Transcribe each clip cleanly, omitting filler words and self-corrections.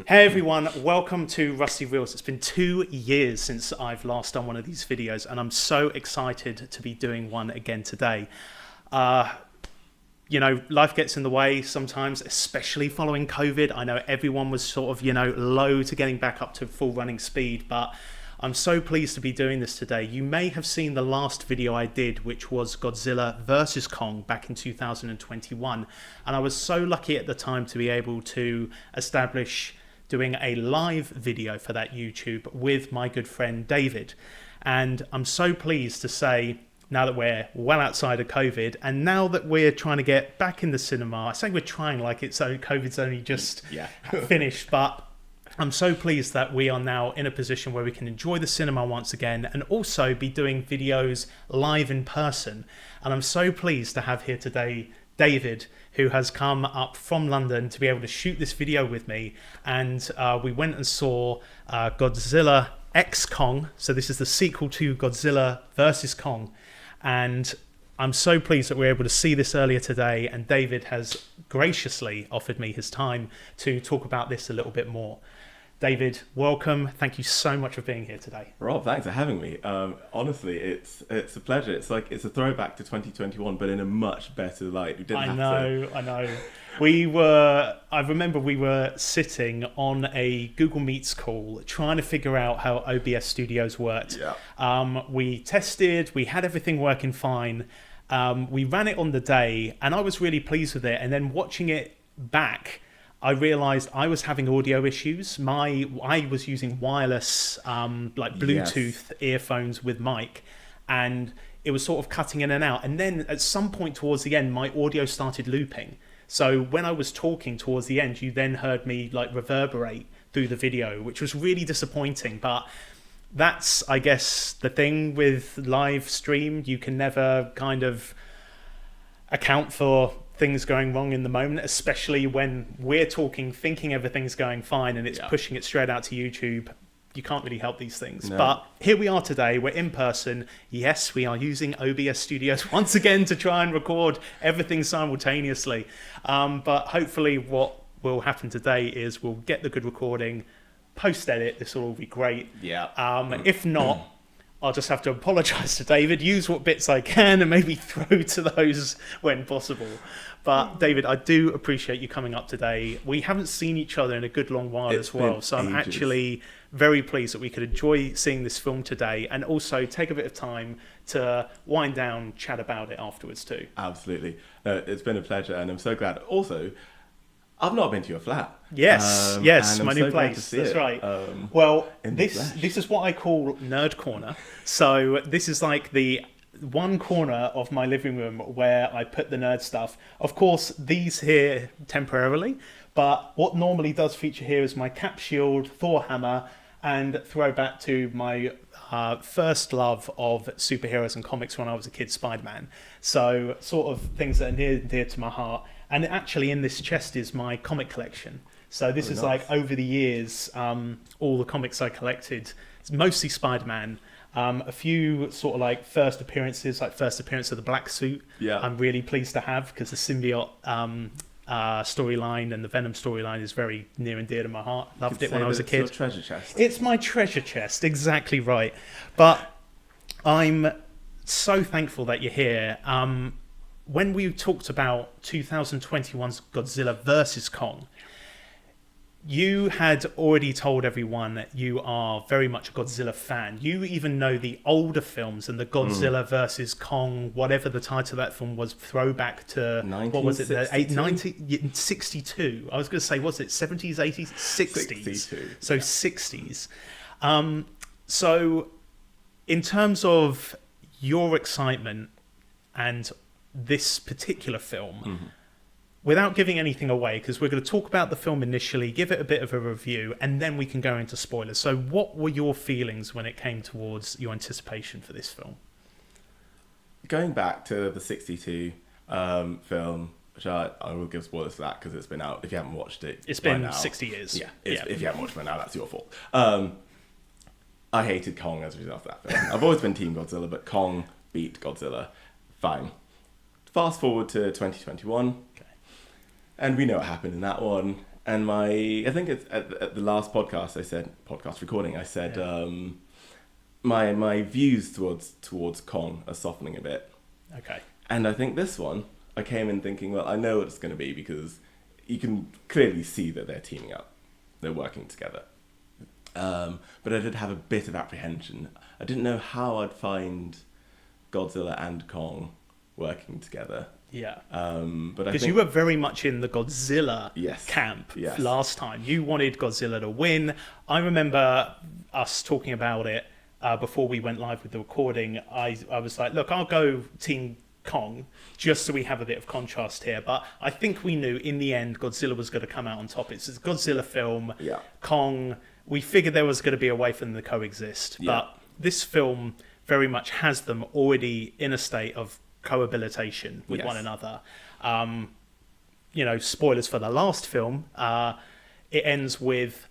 Hey everyone, welcome to Rusty Reels. It's been 2 years since I've last done one of these videos, and I'm so excited to be doing one again today. You know, life gets in the way sometimes, especially following COVID. I know everyone was sort of, low to getting back up to full running speed, but I'm so pleased to be doing this today. You may have seen the last video I did, which was Godzilla versus Kong back in 2021. And I was so lucky at the time to be able to establish doing a live video for that YouTube with my good friend David. And I'm so pleased to say, now that we're well outside of COVID, and now that we're trying to get back in the cinema, I say we're trying like COVID's only just finished, but I'm so pleased that we are now in a position where we can enjoy the cinema once again and also be doing videos live in person. And I'm so pleased to have here today David, who has come up from London to be able to shoot this video with me. And we went and saw Godzilla x Kong. So this is the sequel to Godzilla versus Kong. And I'm so pleased that we're able to see this earlier today. And David has graciously offered me his time to talk about this a little bit more. David, welcome. Thank you so much for being here today. Rob, thanks for having me. Honestly, it's a pleasure. It's like it's a throwback to 2021, but in a much better light. I know. I remember we were sitting on a Google Meets call trying to figure out how OBS Studios worked. Yeah. We tested, we had everything working fine. We ran it on the day and I was really pleased with it. And then watching it back, I realized I was having audio issues. I was using wireless, like Bluetooth earphones with mic, and it was sort of cutting in and out. And then at some point towards the end, my audio started looping. So when I was talking towards the end, you then heard me like reverberate through the video, which was really disappointing. But that's, I guess, the thing with live stream. You can never kind of account for things going wrong in the moment, especially when we're talking, thinking everything's going fine and it's pushing it straight out to YouTube. You can't really help these things. No. But here we are today, we're in person. Yes, we are using OBS Studios once again to try and record everything simultaneously. But hopefully what will happen today is we'll get the good recording, post-edit, this will all be great. Yeah. If not, I'll just have to apologise to David, use what bits I can and maybe throw to those when possible. But David, I do appreciate you coming up today. We haven't seen each other in a good long while as well. So I'm actually very pleased that we could enjoy seeing this film today and also take a bit of time to wind down, chat about it afterwards too. Absolutely. It's been a pleasure and I'm so glad. Also, I've not been to your flat. Yes, my new place. That's right. Well, this is what I call Nerd Corner. So this is like the one corner of my living room where I put the nerd stuff. Of course, these here temporarily, but what normally does feature here is my cap shield, Thor hammer, and throwback to my first love of superheroes and comics when I was a kid, Spider-Man. So sort of things that are near and dear to my heart. And actually in this chest is my comic collection. So this is nice. Like over the years, all the comics I collected, it's mostly Spider-Man. A few sort of like first appearances, like first appearance of the Black Suit. Yeah. I'm really pleased to have because the symbiote storyline and the Venom storyline is very near and dear to my heart. Loved it when I was a kid. It's your treasure chest. It's my treasure chest, exactly right. But I'm so thankful that you're here. When we talked about 2021's Godzilla versus Kong, you had already told everyone that you are very much a Godzilla fan. You even know the older films and the Godzilla versus Kong, whatever the title of that film was, throwback to, what was it, 1962. I was going to say, what's it, 70s, 80s, 60s? 62. So 60s. So in terms of your excitement and this particular film, without giving anything away, because we're going to talk about the film initially, give it a bit of a review, and then we can go into spoilers. So what were your feelings when it came towards your anticipation for this film? Going back to the 62 film, which I will give spoilers for that because it's been out. If you haven't watched it, it's been now, 60 years. Yeah, if you haven't watched it by now, that's your fault. I hated Kong as a result of that film. I've always been Team Godzilla, but Kong beat Godzilla. Fine. Fast forward to 2021. And we know what happened in that one. And I think it's at the last podcast podcast recording, I said my views towards Kong are softening a bit. Okay. And I think this one, I came in thinking, well, I know what it's going to be because you can clearly see that they're teaming up, they're working together. But I did have a bit of apprehension. I didn't know how I'd find Godzilla and Kong working together. Yeah. But because you were very much in the Godzilla camp Yes. last time. You wanted Godzilla to win. I remember us talking about it before we went live with the recording. I was like, look, I'll go Team Kong just so we have a bit of contrast here. But I think we knew in the end Godzilla was going to come out on top. It's a Godzilla film. Yeah. Kong, we figured there was going to be a way for them to coexist. Yeah. But this film very much has them already in a state of cohabilitation with one another. Spoilers for the last film. It ends with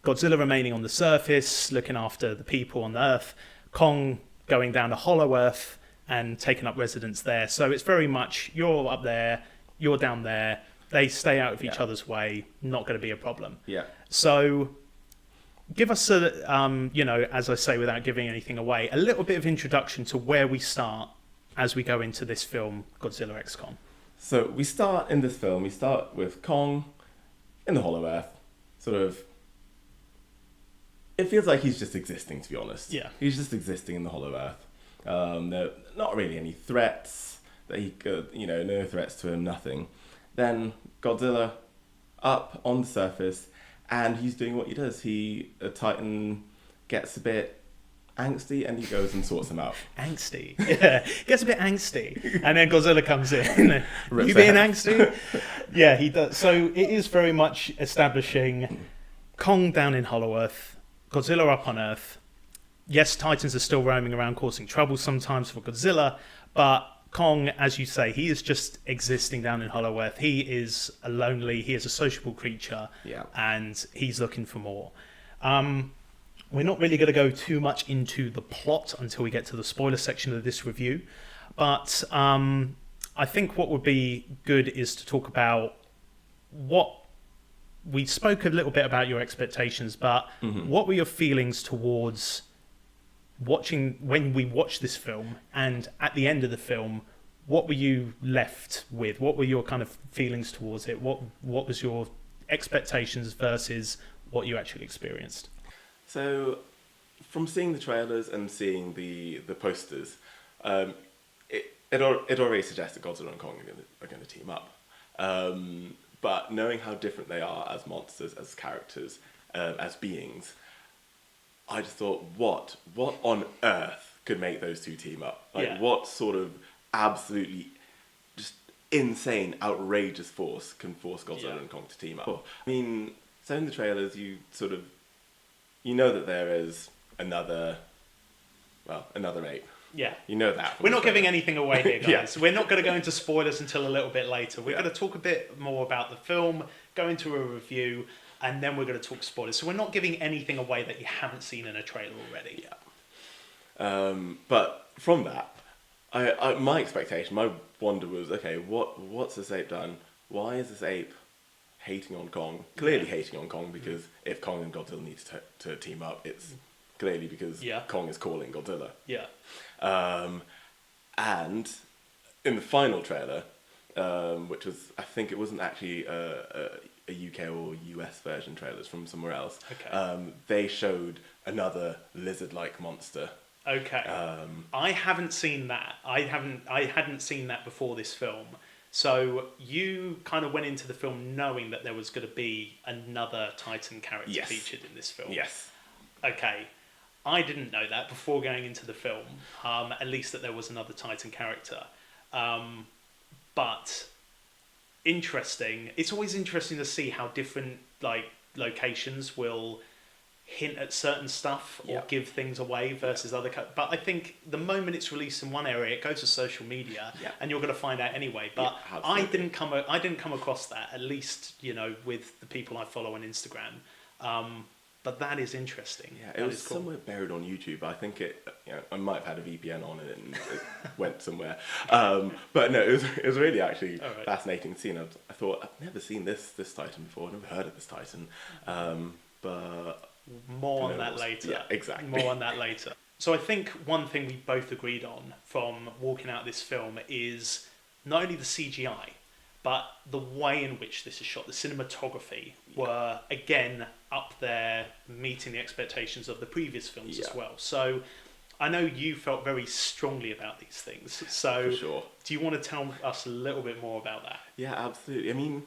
Godzilla remaining on the surface, looking after the people on Earth, Kong going down to Hollow Earth and taking up residence there. So it's very much, you're up there, you're down there, they stay out of each other's way, not going to be a problem. Yeah. So give us, as I say, without giving anything away, a little bit of introduction to where we start as we go into this film, Godzilla x Kong. So we start with Kong in the Hollow Earth, sort of. It feels like he's just existing, to be honest. Yeah. He's just existing in the Hollow Earth. There are not really any threats that he could, no threats to him, nothing. Then Godzilla up on the surface, and he's doing what he does. A Titan gets a bit angsty, and he goes and sorts them out. Angsty? Yeah, gets a bit angsty. And then Godzilla comes in. You being angsty? Yeah, he does. So it is very much establishing Kong down in Hollow Earth, Godzilla up on Earth. Yes, Titans are still roaming around causing trouble sometimes for Godzilla, but Kong, as you say, he is just existing down in Hollow Earth. He is he is a sociable creature, and he's looking for more. We're not really going to go too much into the plot until we get to the spoiler section of this review, but I think what would be good is to talk about we spoke a little bit about your expectations, but what were your feelings towards when we watched this film, and at the end of the film, what were you left with? What were your kind of feelings towards it? What was your expectations versus what you actually experienced? So, from seeing the trailers and seeing the posters, it already suggests that Godzilla and Kong are going to team up. But knowing how different they are as monsters, as characters, as beings, I just thought, what on earth could make those two team up? What sort of absolutely just insane, outrageous force can force Godzilla and Kong to team up? I mean, so in the trailers, you know that there is another ape. Yeah. You know that. We're not giving anything away here, guys. We're not going to go into spoilers until a little bit later. We're going to talk a bit more about the film, go into a review, and then we're going to talk spoilers. So we're not giving anything away that you haven't seen in a trailer already. Yeah. But from that, my expectation, my wonder was, okay, what's this ape done? Why is this ape hating on Kong? Clearly hating on Kong, because if Kong and Godzilla need to team up, it's clearly because Kong is calling Godzilla. Yeah. And in the final trailer, which was, I think it wasn't actually a UK or US version trailers from somewhere else. Okay. They showed another lizard-like monster. Okay. I haven't seen that. I hadn't seen that before this film. So you kind of went into the film knowing that there was going to be another Titan character featured in this film. Yes. Okay. I didn't know that before going into the film, at least that there was another Titan character. But interesting. It's always interesting to see how different locations will hint at certain stuff or give things away versus other. But I think the moment it's released in one area, it goes to social media, and you're going to find out anyway. But I didn't come across that, at least with the people I follow on Instagram. But that is interesting. Yeah, it That was is cool. somewhere buried on YouTube. I think I might have had a VPN on it and it went somewhere. But no, it was really actually All right. fascinating to see. And I thought I've never seen this Titan before. I've never heard of this Titan. But More on no, that later. Yeah, exactly. More on that later. So I think one thing we both agreed on from walking out this film is not only the CGI, but the way in which this is shot, the cinematography, were again up there meeting the expectations of the previous films as well. So I know you felt very strongly about these things. So For sure. do you want to tell us a little bit more about that? Yeah, absolutely. I mean,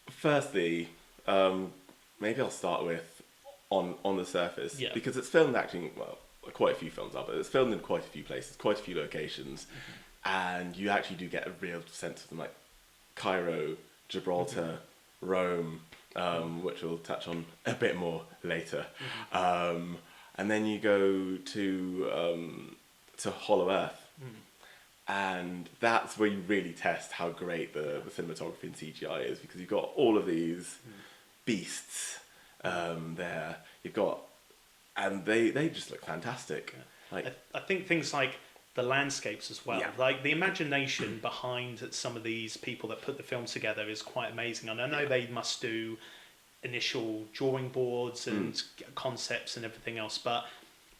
firstly, maybe I'll start with on the surface, because it's filmed actually, well, quite a few films are, but it's filmed in quite a few places, quite a few locations, and you actually do get a real sense of them, like Cairo, Gibraltar, Rome, which we'll touch on a bit more later, and then you go to Hollow Earth, and that's where you really test how great the cinematography and CGI is, because you've got all of these beasts there. You've got, and they just look fantastic. Yeah. Like I think things like the landscapes as well, like the imagination behind some of these people that put the films together is quite amazing. And I know they must do initial drawing boards and concepts and everything else, but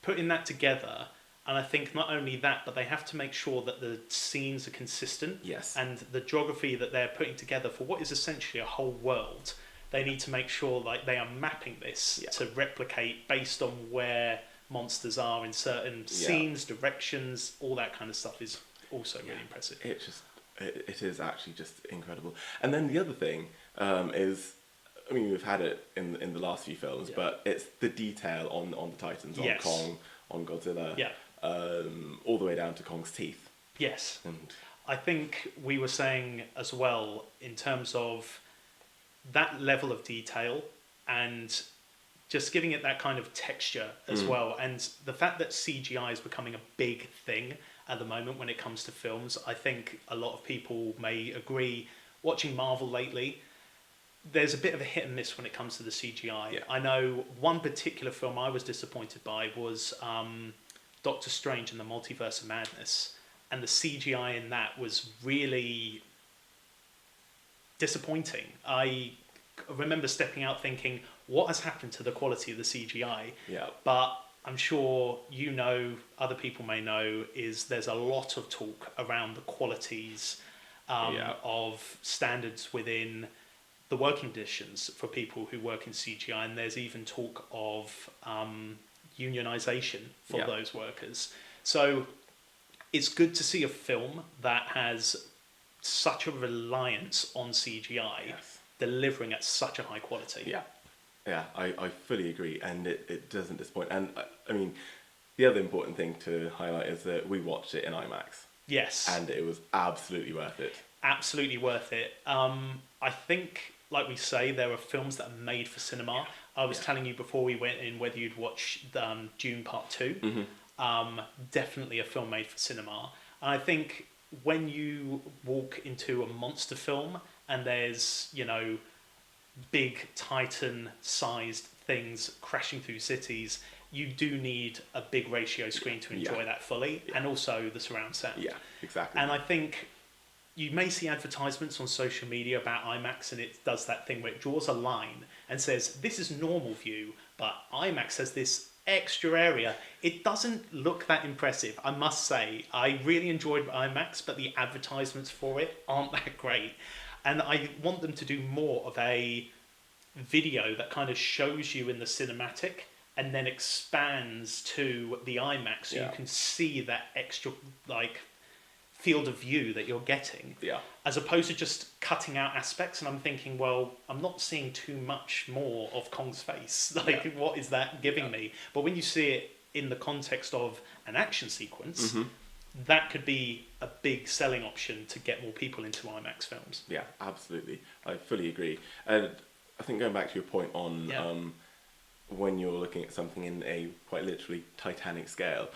putting that together, and I think not only that, but they have to make sure that the scenes are consistent. Yes. And the geography that they're putting together for what is essentially a whole world, they need to make sure like they are mapping this to replicate based on where monsters are in certain scenes, directions, all that kind of stuff is also really impressive. It is actually just incredible. And then the other thing is, I mean, we've had it in the last few films, but it's the detail on the Titans, on Kong, on Godzilla, all the way down to Kong's teeth. Yes. And I think we were saying as well, in terms of that level of detail and just giving it that kind of texture as well. And the fact that CGI is becoming a big thing at the moment when it comes to films, I think a lot of people may agree. Watching Marvel lately, there's a bit of a hit and miss when it comes to the CGI. Yeah. I know one particular film I was disappointed by was Doctor Strange and the Multiverse of Madness. And the CGI in that was really disappointing. I remember stepping out thinking, what has happened to the quality of the CGI? Yeah. But I'm sure you know, other people may know, is there's a lot of talk around the qualities of standards within the working conditions for people who work in CGI, and there's even talk of unionization for those workers. So it's good to see a film that has such a reliance on CGI delivering at such a high quality. Yeah, I fully agree, and it doesn't disappoint. And I mean, the other important thing to highlight is that we watched it in IMAX. Yes. And it was absolutely worth it. Absolutely worth it. I think, like we say, there are films that are made for cinema. I was telling you before we went in whether you'd watch Dune Part 2. Definitely a film made for cinema. And I think when you walk into a monster film and there's, you know, big Titan-sized things crashing through cities, you do need a big ratio screen to enjoy that fully, and also the surround sound. Yeah, exactly. And I think you may see advertisements on social media about IMAX, and it does that thing where it draws a line and says, this is normal view, but IMAX has this extra area. It doesn't look that impressive, I must say. I really enjoyed IMAX, but the advertisements for it aren't that great. And I want them to do more of a video that kind of shows you in the cinematic and then expands to the IMAX so you can see that extra like field of view that you're getting, as opposed to just cutting out aspects. And I'm thinking, well, I'm not seeing too much more of Kong's face. Like, what is that giving me? But when you see it in the context of an action sequence, that could be a big selling option to get more people into IMAX films. Yeah, absolutely. I fully agree. And I think going back to your point on when you're looking at something in a quite literally Titanic scale,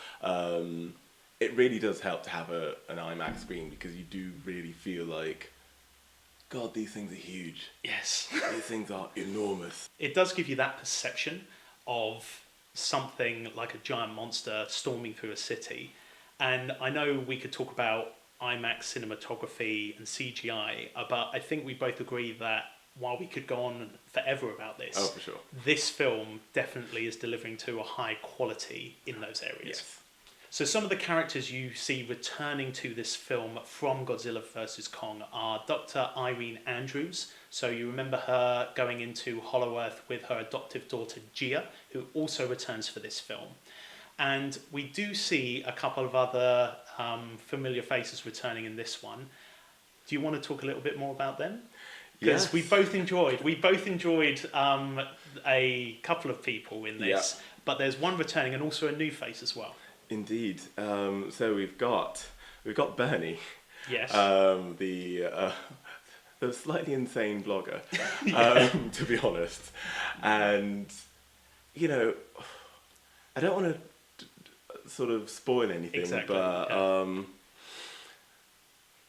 it really does help to have an IMAX screen, because you do really feel like God, these things are huge. Yes. These things are enormous. It does give you that perception of something like a giant monster storming through a city. And I know we could talk about IMAX cinematography and CGI, but I think we both agree that while we could go on forever about this, Oh, for sure. this film definitely is delivering to a high quality in those areas. Yes. So some of the characters you see returning to this film from Godzilla vs. Kong are Dr. Irene Andrews. So you remember her going into Hollow Earth with her adoptive daughter Gia, who also returns for this film. And we do see a couple of other familiar faces returning in this one. Do you want to talk a little bit more about them? Because Yes. we both enjoyed a couple of people in this, but there's one returning and also a new face as well. Indeed. So we've got Bernie. Yes. The slightly insane blogger, to be honest. And, you know, I don't want to sort of spoil anything, Exactly, but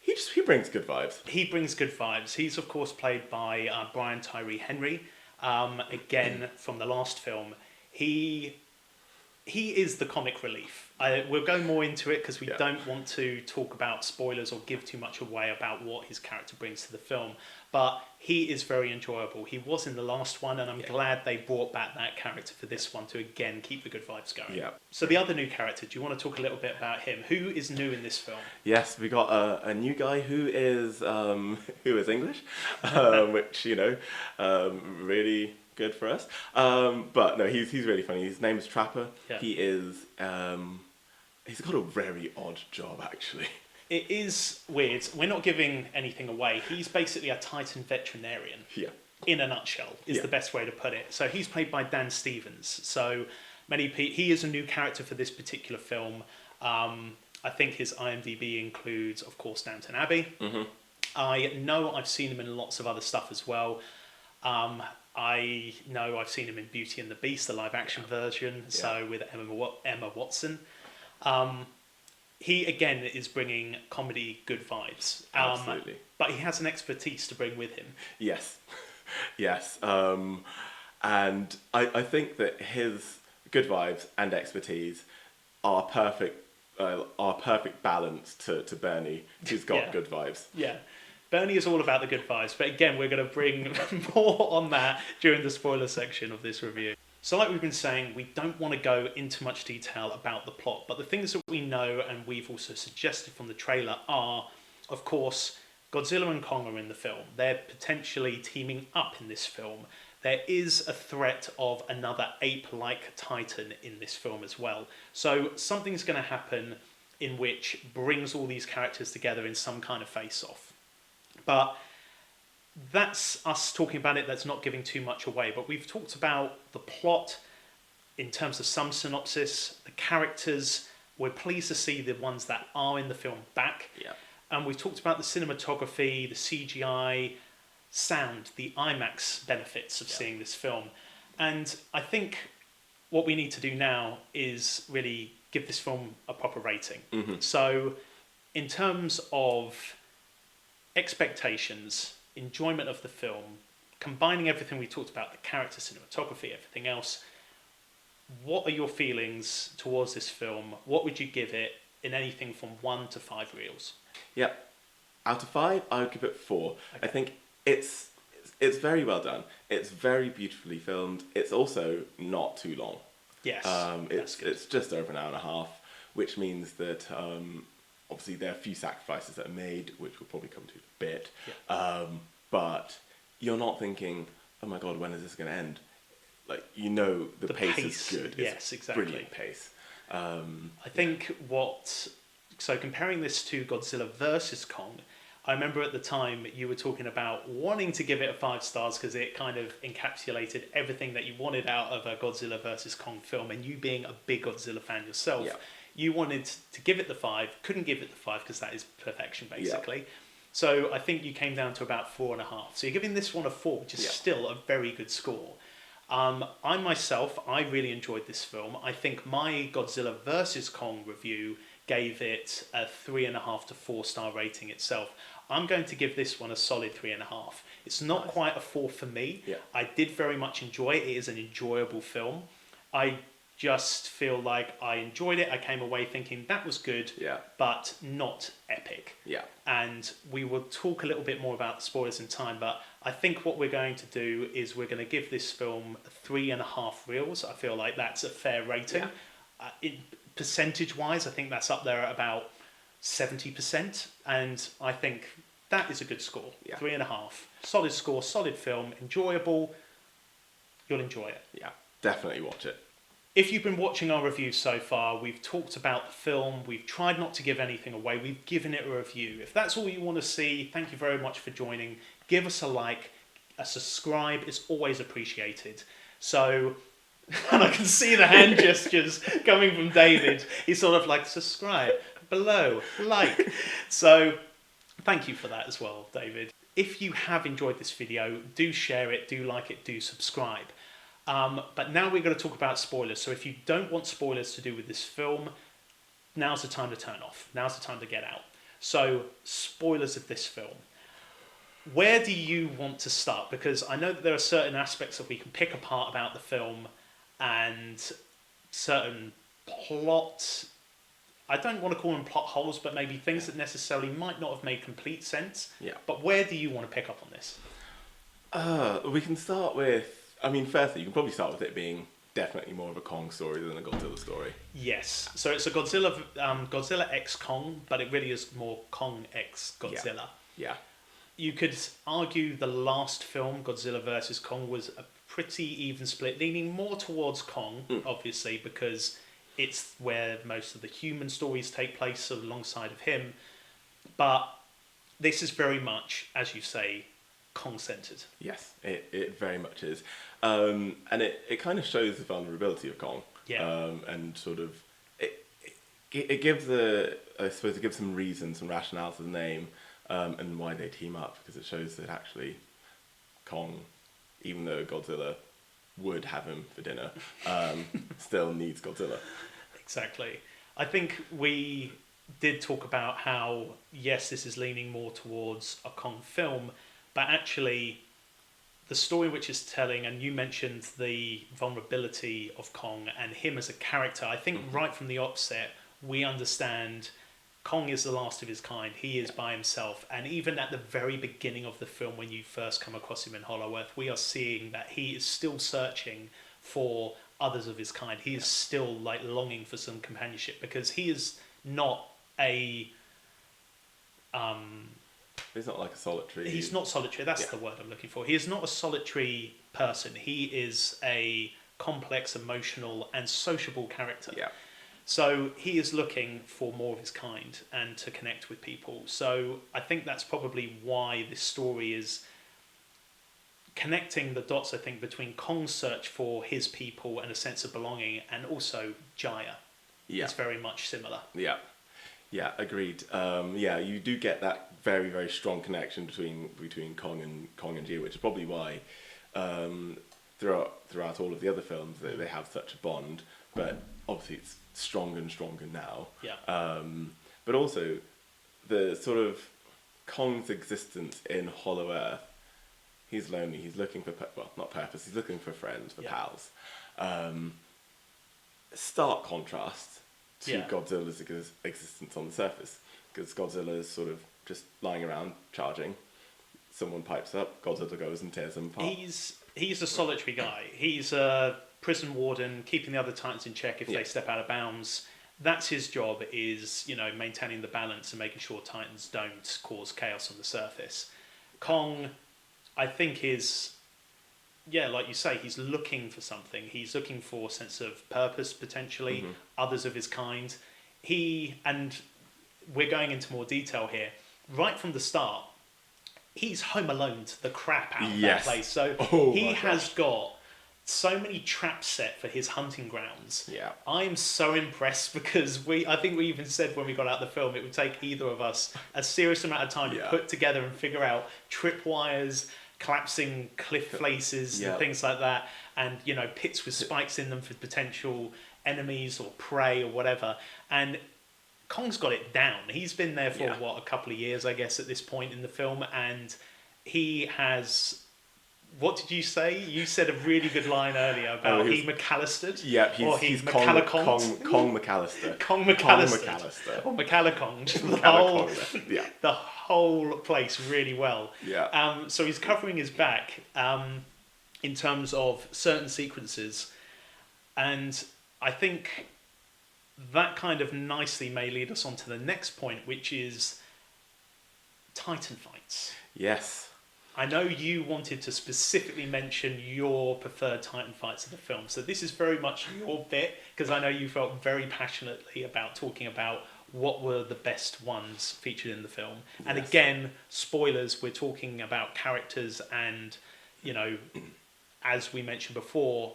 he brings good vibes. He brings good vibes. He's, of course, played by Brian Tyree Henry. Again, from the last film. He is the comic relief. We'll go more into it because we don't want to talk about spoilers or give too much away about what his character brings to the film. But he is very enjoyable. He was in the last one, and I'm glad they brought back that character for this one to, again, keep the good vibes going. Yeah. So the other new character, do you want to talk a little bit about him? Who is new in this film? Yes, we got a new guy who is English, which, you know, really good for us. But no, he's really funny. His name is Trapper. Yeah. He is he's got a very odd job, actually. It is weird. We're not giving anything away. He's basically a Titan veterinarian. Yeah. In a nutshell, is the best way to put it. So he's played by Dan Stevens. So he is a new character for this particular film. I think his IMDb includes, of course, Downton Abbey. Mm-hmm. I know I've seen him in lots of other stuff as well. I know I've seen him in Beauty and the Beast, the live-action version, so with Emma Watson. He, again, is bringing comedy good vibes. Absolutely. But he has an expertise to bring with him. Yes. Yes. And I think that his good vibes and expertise are perfect balance to Bernie, who's got good vibes. Yeah. Bernie is all about the good vibes, but again, we're going to bring more on that during the spoiler section of this review. So like we've been saying, we don't want to go into much detail about the plot, but the things that we know and we've also suggested from the trailer are, of course, Godzilla and Kong are in the film. They're potentially teaming up in this film. There is a threat of another ape-like titan in this film as well. So something's going to happen in which brings all these characters together in some kind of face-off. But that's us talking about it. That's not giving too much away. But we've talked about the plot in terms of some synopsis, the characters. We're pleased to see the ones that are in the film back. Yeah. And we've talked about the cinematography, the CGI, sound, the IMAX benefits of seeing this film. And I think what we need to do now is really give this film a proper rating. Mm-hmm. So in terms of expectations, enjoyment of the film, combining everything we talked about, the character, cinematography, everything else, what are your feelings towards this film? What would you give it in anything from 1 to 5 reels? Yep. Out of 5, I would give it 4. Okay. I think it's very well done. It's very beautifully filmed. It's also not too long. Yes, it's just over an hour and a half, which means that obviously there are a few sacrifices that are made, which we'll probably come to in a bit. Yeah. But you're not thinking, oh my God, when is this going to end? Like, you know, the pace is good. Yes, exactly. Brilliant pace. I think so comparing this to Godzilla vs. Kong, I remember at the time you were talking about wanting to give it 5 stars because it kind of encapsulated everything that you wanted out of a Godzilla vs. Kong film, and you being a big Godzilla fan yourself, you wanted to give it the 5, couldn't give it the 5 because that is perfection basically. Yeah. So I think you came down to about 4.5. So you're giving this one a 4, which is still a very good score. I really enjoyed this film. I think my Godzilla vs. Kong review gave it a 3.5 to 4-star rating itself. I'm going to give this one a solid 3.5. It's not quite a 4 for me. Yeah. I did very much enjoy it. It is an enjoyable film. I just feel like I enjoyed it. I came away thinking that was good, but not epic. Yeah. And we will talk a little bit more about the spoilers in time, but I think what we're going to do is we're going to give this film 3.5 reels. I feel like that's a fair rating. Percentage-wise, I think that's up there at about 70%, and I think that is a good score. 3.5. Solid score, solid film, enjoyable. You'll enjoy it. Yeah, definitely watch it. If you've been watching our review so far, we've talked about the film, we've tried not to give anything away, we've given it a review. If that's all you want to see, thank you very much for joining. Give us a like, a subscribe is always appreciated. So, and I can see the hand gestures coming from David. He's sort of like, subscribe, below, like. So, thank you for that as well, David. If you have enjoyed this video, do share it, do like it, do subscribe. But now we're going to talk about spoilers. So if you don't want spoilers to do with this film, now's the time to turn off. Now's the time to get out. So, spoilers of this film. Where do you want to start? Because I know that there are certain aspects that we can pick apart about the film and certain plot, I don't want to call them plot holes, but maybe things that necessarily might not have made complete sense. Yeah. But where do you want to pick up on this? We can start with, firstly, you can probably start with it being definitely more of a Kong story than a Godzilla story. Yes. So it's a Godzilla x Kong, but it really is more Kong x Godzilla. Yeah. You could argue the last film, Godzilla vs. Kong, was a pretty even split, leaning more towards Kong, obviously, because it's where most of the human stories take place alongside of him. But this is very much, as you say, Kong-centered. Yes, it very much is. And it kind of shows the vulnerability of Kong. Yeah. And sort of, it gives it gives some reason, some rationale to the name, and why they team up, because it shows that actually Kong, even though Godzilla would have him for dinner, still needs Godzilla. Exactly. I think we did talk about how, yes, this is leaning more towards a Kong film, but actually the story which is telling, and you mentioned the vulnerability of Kong and him as a character, I think right from the offset, we understand Kong is the last of his kind. He is by himself. And even at the very beginning of the film, when you first come across him in Hollow Earth, we are seeing that he is still searching for others of his kind. He is still like longing for some companionship, because he is not a... He's not like a solitary... He's not solitary. That's the word I'm looking for. He is not a solitary person. He is a complex, emotional, and sociable character. Yeah. So he is looking for more of his kind and to connect with people. So I think that's probably why this story is connecting the dots, I think, between Kong's search for his people and a sense of belonging, and also Jaya. Yeah. It's very much similar. Yeah. Yeah, agreed. You do get that very, very strong connection between Kong and Jia, which is probably why throughout all of the other films they have such a bond. But obviously it's stronger and stronger now. Yeah. But also the sort of Kong's existence in Hollow Earth. He's lonely. He's looking for not purpose. He's looking for friends, for pals. Stark contrast to Godzilla's existence on the surface, because Godzilla is sort of just lying around charging. Someone pipes up, Godzilla goes and tears them apart. He's a solitary guy. He's a prison warden, keeping the other Titans in check if they step out of bounds. That's his job, is, maintaining the balance and making sure Titans don't cause chaos on the surface. Kong, I think, is, like you say, he's looking for something. He's looking for a sense of purpose, potentially, others of his kind. And we're going into more detail here. Right from the start, he's home alone to the crap out of that place. So he has got so many traps set for his hunting grounds. Yeah, I'm so impressed, because I think we even said when we got out the film, it would take either of us a serious amount of time to put together and figure out tripwires, collapsing cliff faces and things like that, and pits with spikes in them for potential enemies or prey or whatever. And Kong's got it down. He's been there for, Yeah. a couple of years, I guess, at this point in the film. And he has... What did you say? You said a really good line earlier about he McAllistered. Yeah, or he's he Kong McCallaconged. McAllister. Kong Kong McAllistered. McAllister. Or McCallaconged. Yeah. The whole place really well. Yeah. So he's covering his back in terms of certain sequences. And I think that kind of nicely may lead us on to the next point, which is Titan fights. Yes. I know you wanted to specifically mention your preferred Titan fights of the film, so this is very much your bit, because I know you felt very passionately about talking about what were the best ones featured in the film. And Yes. again, spoilers, we're talking about characters and, as we mentioned before,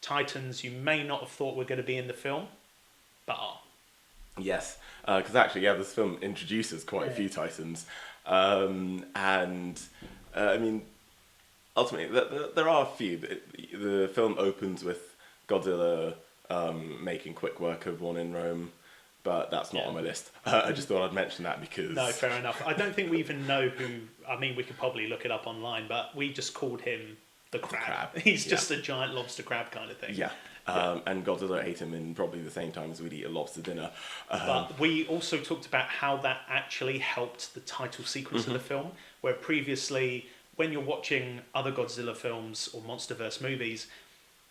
Titans you may not have thought were going to be in the film, but are. Yes, because actually, this film introduces quite a few Titans, and I mean, ultimately, there are a few. The film opens with Godzilla making quick work of one in Rome, but that's not on my list. I just thought I'd mention that because... No, fair enough. I don't think we even know who... I mean, we could probably look it up online, but we just called him the crab. He's just a giant lobster crab kind of thing. Yeah. And Godzilla ate him in probably the same time as we'd eat a lobster dinner. But we also talked about how that actually helped the title sequence of the film, where previously, when you're watching other Godzilla films or Monsterverse movies,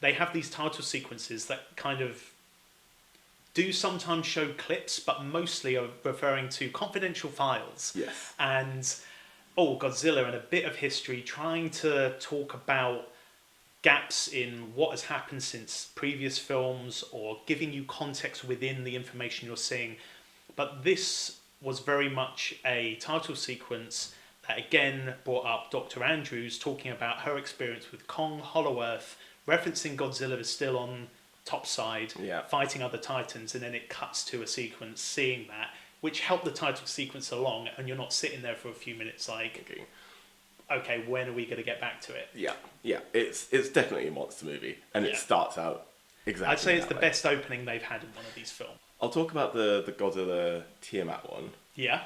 they have these title sequences that kind of do sometimes show clips, but mostly are referring to confidential files. Yes. And, Godzilla and a bit of history, trying to talk about gaps in what has happened since previous films or giving you context within the information you're seeing. But this was very much a title sequence that again brought up Dr. Andrews talking about her experience with Kong, Hollow-Earth, referencing Godzilla is still on topside, fighting other Titans, and then it cuts to a sequence seeing that, which helped the title sequence along, and you're not sitting there for a few minutes like, okay, when are we going to get back to it? Yeah, it's definitely a monster movie, and it starts out exactly. I'd say it's the best opening they've had in one of these films. I'll talk about the Godzilla Tiamat one. Yeah.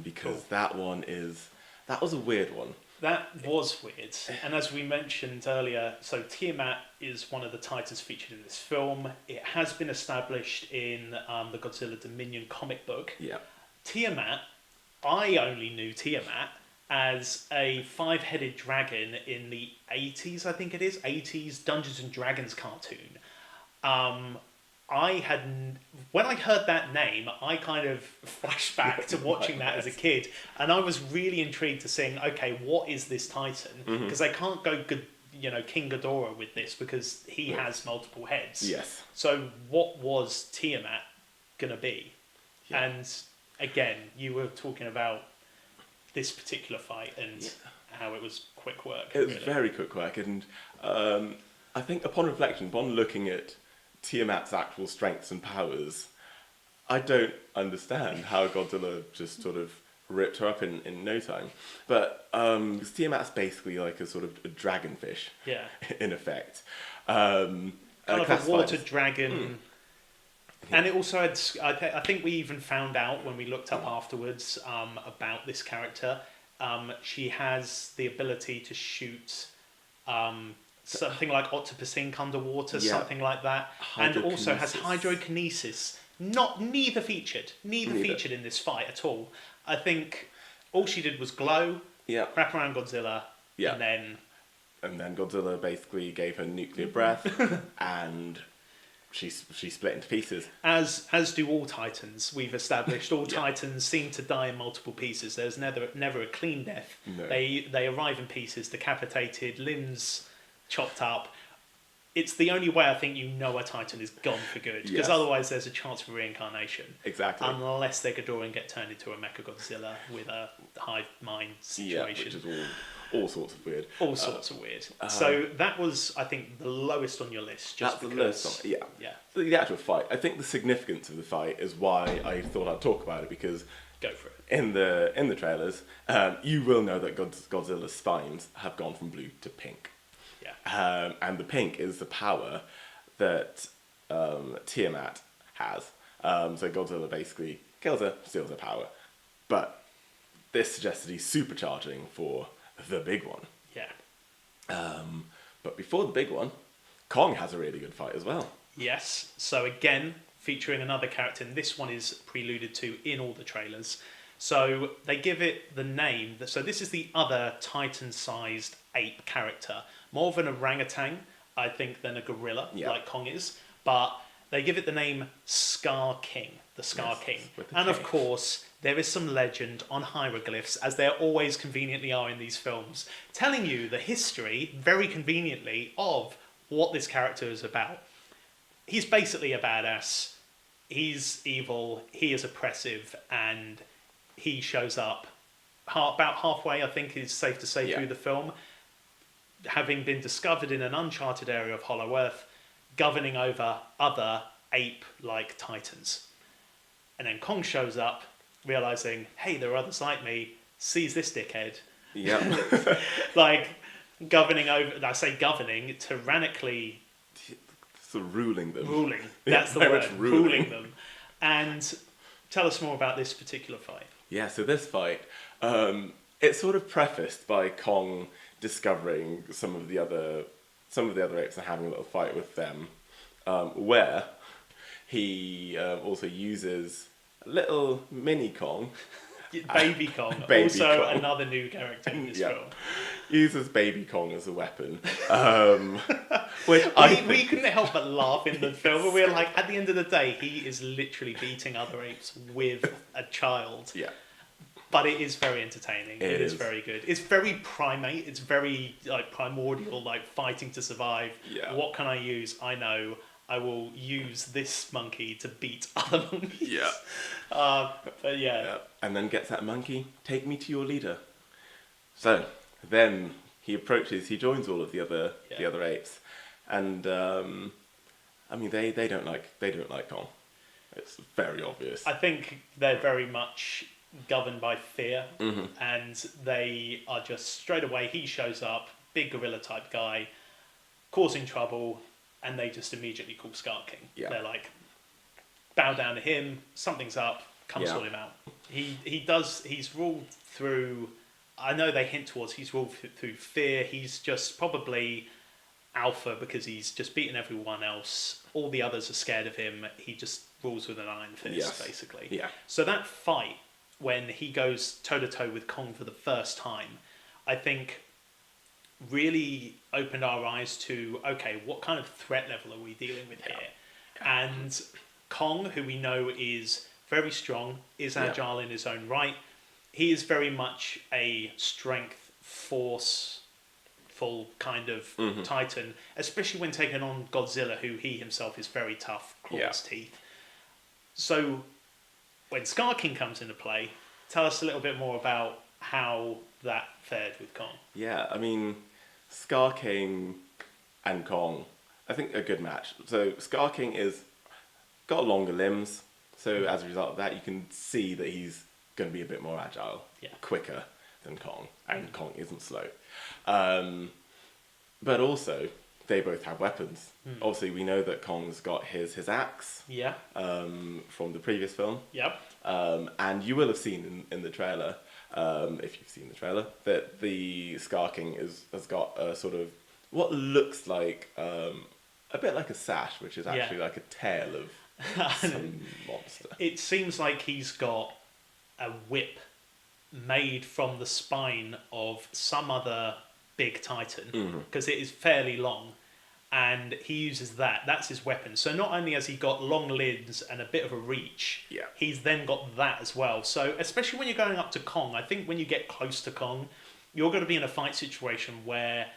Because that was a weird one. That was weird, and as we mentioned earlier, so Tiamat is one of the Titans featured in this film. It has been established in the Godzilla Dominion comic book. Yeah. Tiamat, I only knew Tiamat as a 5-headed dragon in the 80s, I think it is, 80s Dungeons and Dragons cartoon. When I heard that name, I kind of flashed back to watching that as a kid, and I was really intrigued to seeing, okay, what is this Titan? Because I can't go good, King Ghidorah with this because he has multiple heads. Yes. So what was Tiamat gonna be? Yeah. And again, you were talking about this particular fight and how it was quick work. It was very quick work, and I think upon reflection, upon looking at Tiamat's actual strengths and powers, I don't understand how Godzilla just sort of ripped her up in no time. But because Tiamat's basically like a sort of a dragonfish, in effect. Kind of a water dragon. And it also had, I think we even found out when we looked up afterwards about this character, she has the ability to shoot something like octopus ink underwater, something like that, and also has hydrokinesis. Neither featured in this fight at all. I think all she did was glow, wrap around Godzilla, and then Godzilla basically gave her nuclear breath, and she split into pieces. As do all Titans. We've established all Titans seem to die in multiple pieces. There's never a clean death. No. They arrive in pieces, decapitated, limbs chopped up. It's the only way I think a Titan is gone for good, because otherwise there's a chance for reincarnation. Exactly. Unless they Ghidorah and get turned into a Mechagodzilla with a hive mind situation. Which is all sorts of weird. All sorts of weird. So that was, I think, the lowest on your list. That's the lowest. Yeah. The actual fight. I think the significance of the fight is why I thought I'd talk about it, because go for it. In the trailers, you will know that Godzilla's spines have gone from blue to pink. And the pink is the power that Tiamat has. So Godzilla basically kills her, steals her power. But this suggests that he's supercharging for the big one. Yeah. But before the big one, Kong has a really good fight as well. Yes. So again, featuring another character, and this one is preluded to in all the trailers. So they give it the name. So this is the other Titan-sized ape character. More of an orangutan, I think, than a gorilla, like Kong is. But they give it the name Scar King, the Scar King. And of course, there is some legend on hieroglyphs, as there always conveniently are in these films, telling you the history, very conveniently, of what this character is about. He's basically a badass. He's evil. He is oppressive, and he shows up about halfway, I think is safe to say, through the film, having been discovered in an uncharted area of Hollow Earth, governing over other ape-like titans. And then Kong shows up, realizing, hey, there are others like me, sees this dickhead. Yeah. Like, governing over, I say governing, tyrannically... So ruling them. Ruling, that's the word, ruling them. And tell us more about this particular fight. Yeah, so this fight, it's sort of prefaced by Kong discovering some of the other apes and having a little fight with them, where he also uses little mini Kong. Baby Kong, Baby also Kong. Another new character in this film. Uses Baby Kong as a weapon. Which we couldn't help but laugh in the film. But we were like, at the end of the day, he is literally beating other apes with a child. Yeah. But it is very entertaining. It is very good. It's very primate. It's very like primordial, like fighting to survive. Yeah. What can I use? I know. I will use this monkey to beat other monkeys. Yeah. But yeah. And then gets that monkey, take me to your leader. So then he joins all of the other apes, and I mean they don't like Kong. It's very obvious. I think they're very much governed by fear, and they are just straight away. He shows up, big gorilla type guy, causing trouble. And they just immediately call Scar King. Yeah. They're like, bow down to him, something's up, come sort him out. He's ruled through, I know they hint towards he's ruled through fear. He's just probably alpha because he's just beaten everyone else. All the others are scared of him. He just rules with an iron fist, basically. Yeah. So that fight, when he goes toe-to-toe with Kong for the first time, I think really opened our eyes to, okay, what kind of threat level are we dealing with here? And Kong, who we know is very strong, is agile in his own right. He is very much a strength, forceful kind of titan, especially when taking on Godzilla, who he himself is very tough, claws, teeth. So when Scar King comes into play, tell us a little bit more about how that fared with Kong. Yeah, I mean, Scar King and Kong, I think a good match. So Scar King is got longer limbs, so as a result of that, you can see that he's going to be a bit more agile, quicker than Kong, and Kong isn't slow. But also, they both have weapons. Obviously, we know that Kong's got his axe from the previous film. And you will have seen in the trailer, if you've seen the trailer, that the Scar King has got a sort of what looks like a bit like a sash, which is actually like a tail of some monster. It seems like he's got a whip made from the spine of some other big titan, because it is fairly long, and he uses that. That's his weapon. So not only has he got long limbs and a bit of a reach, he's then got that as well. So especially when you're going up to Kong, I think when you get close to Kong, you're going to be in a fight situation where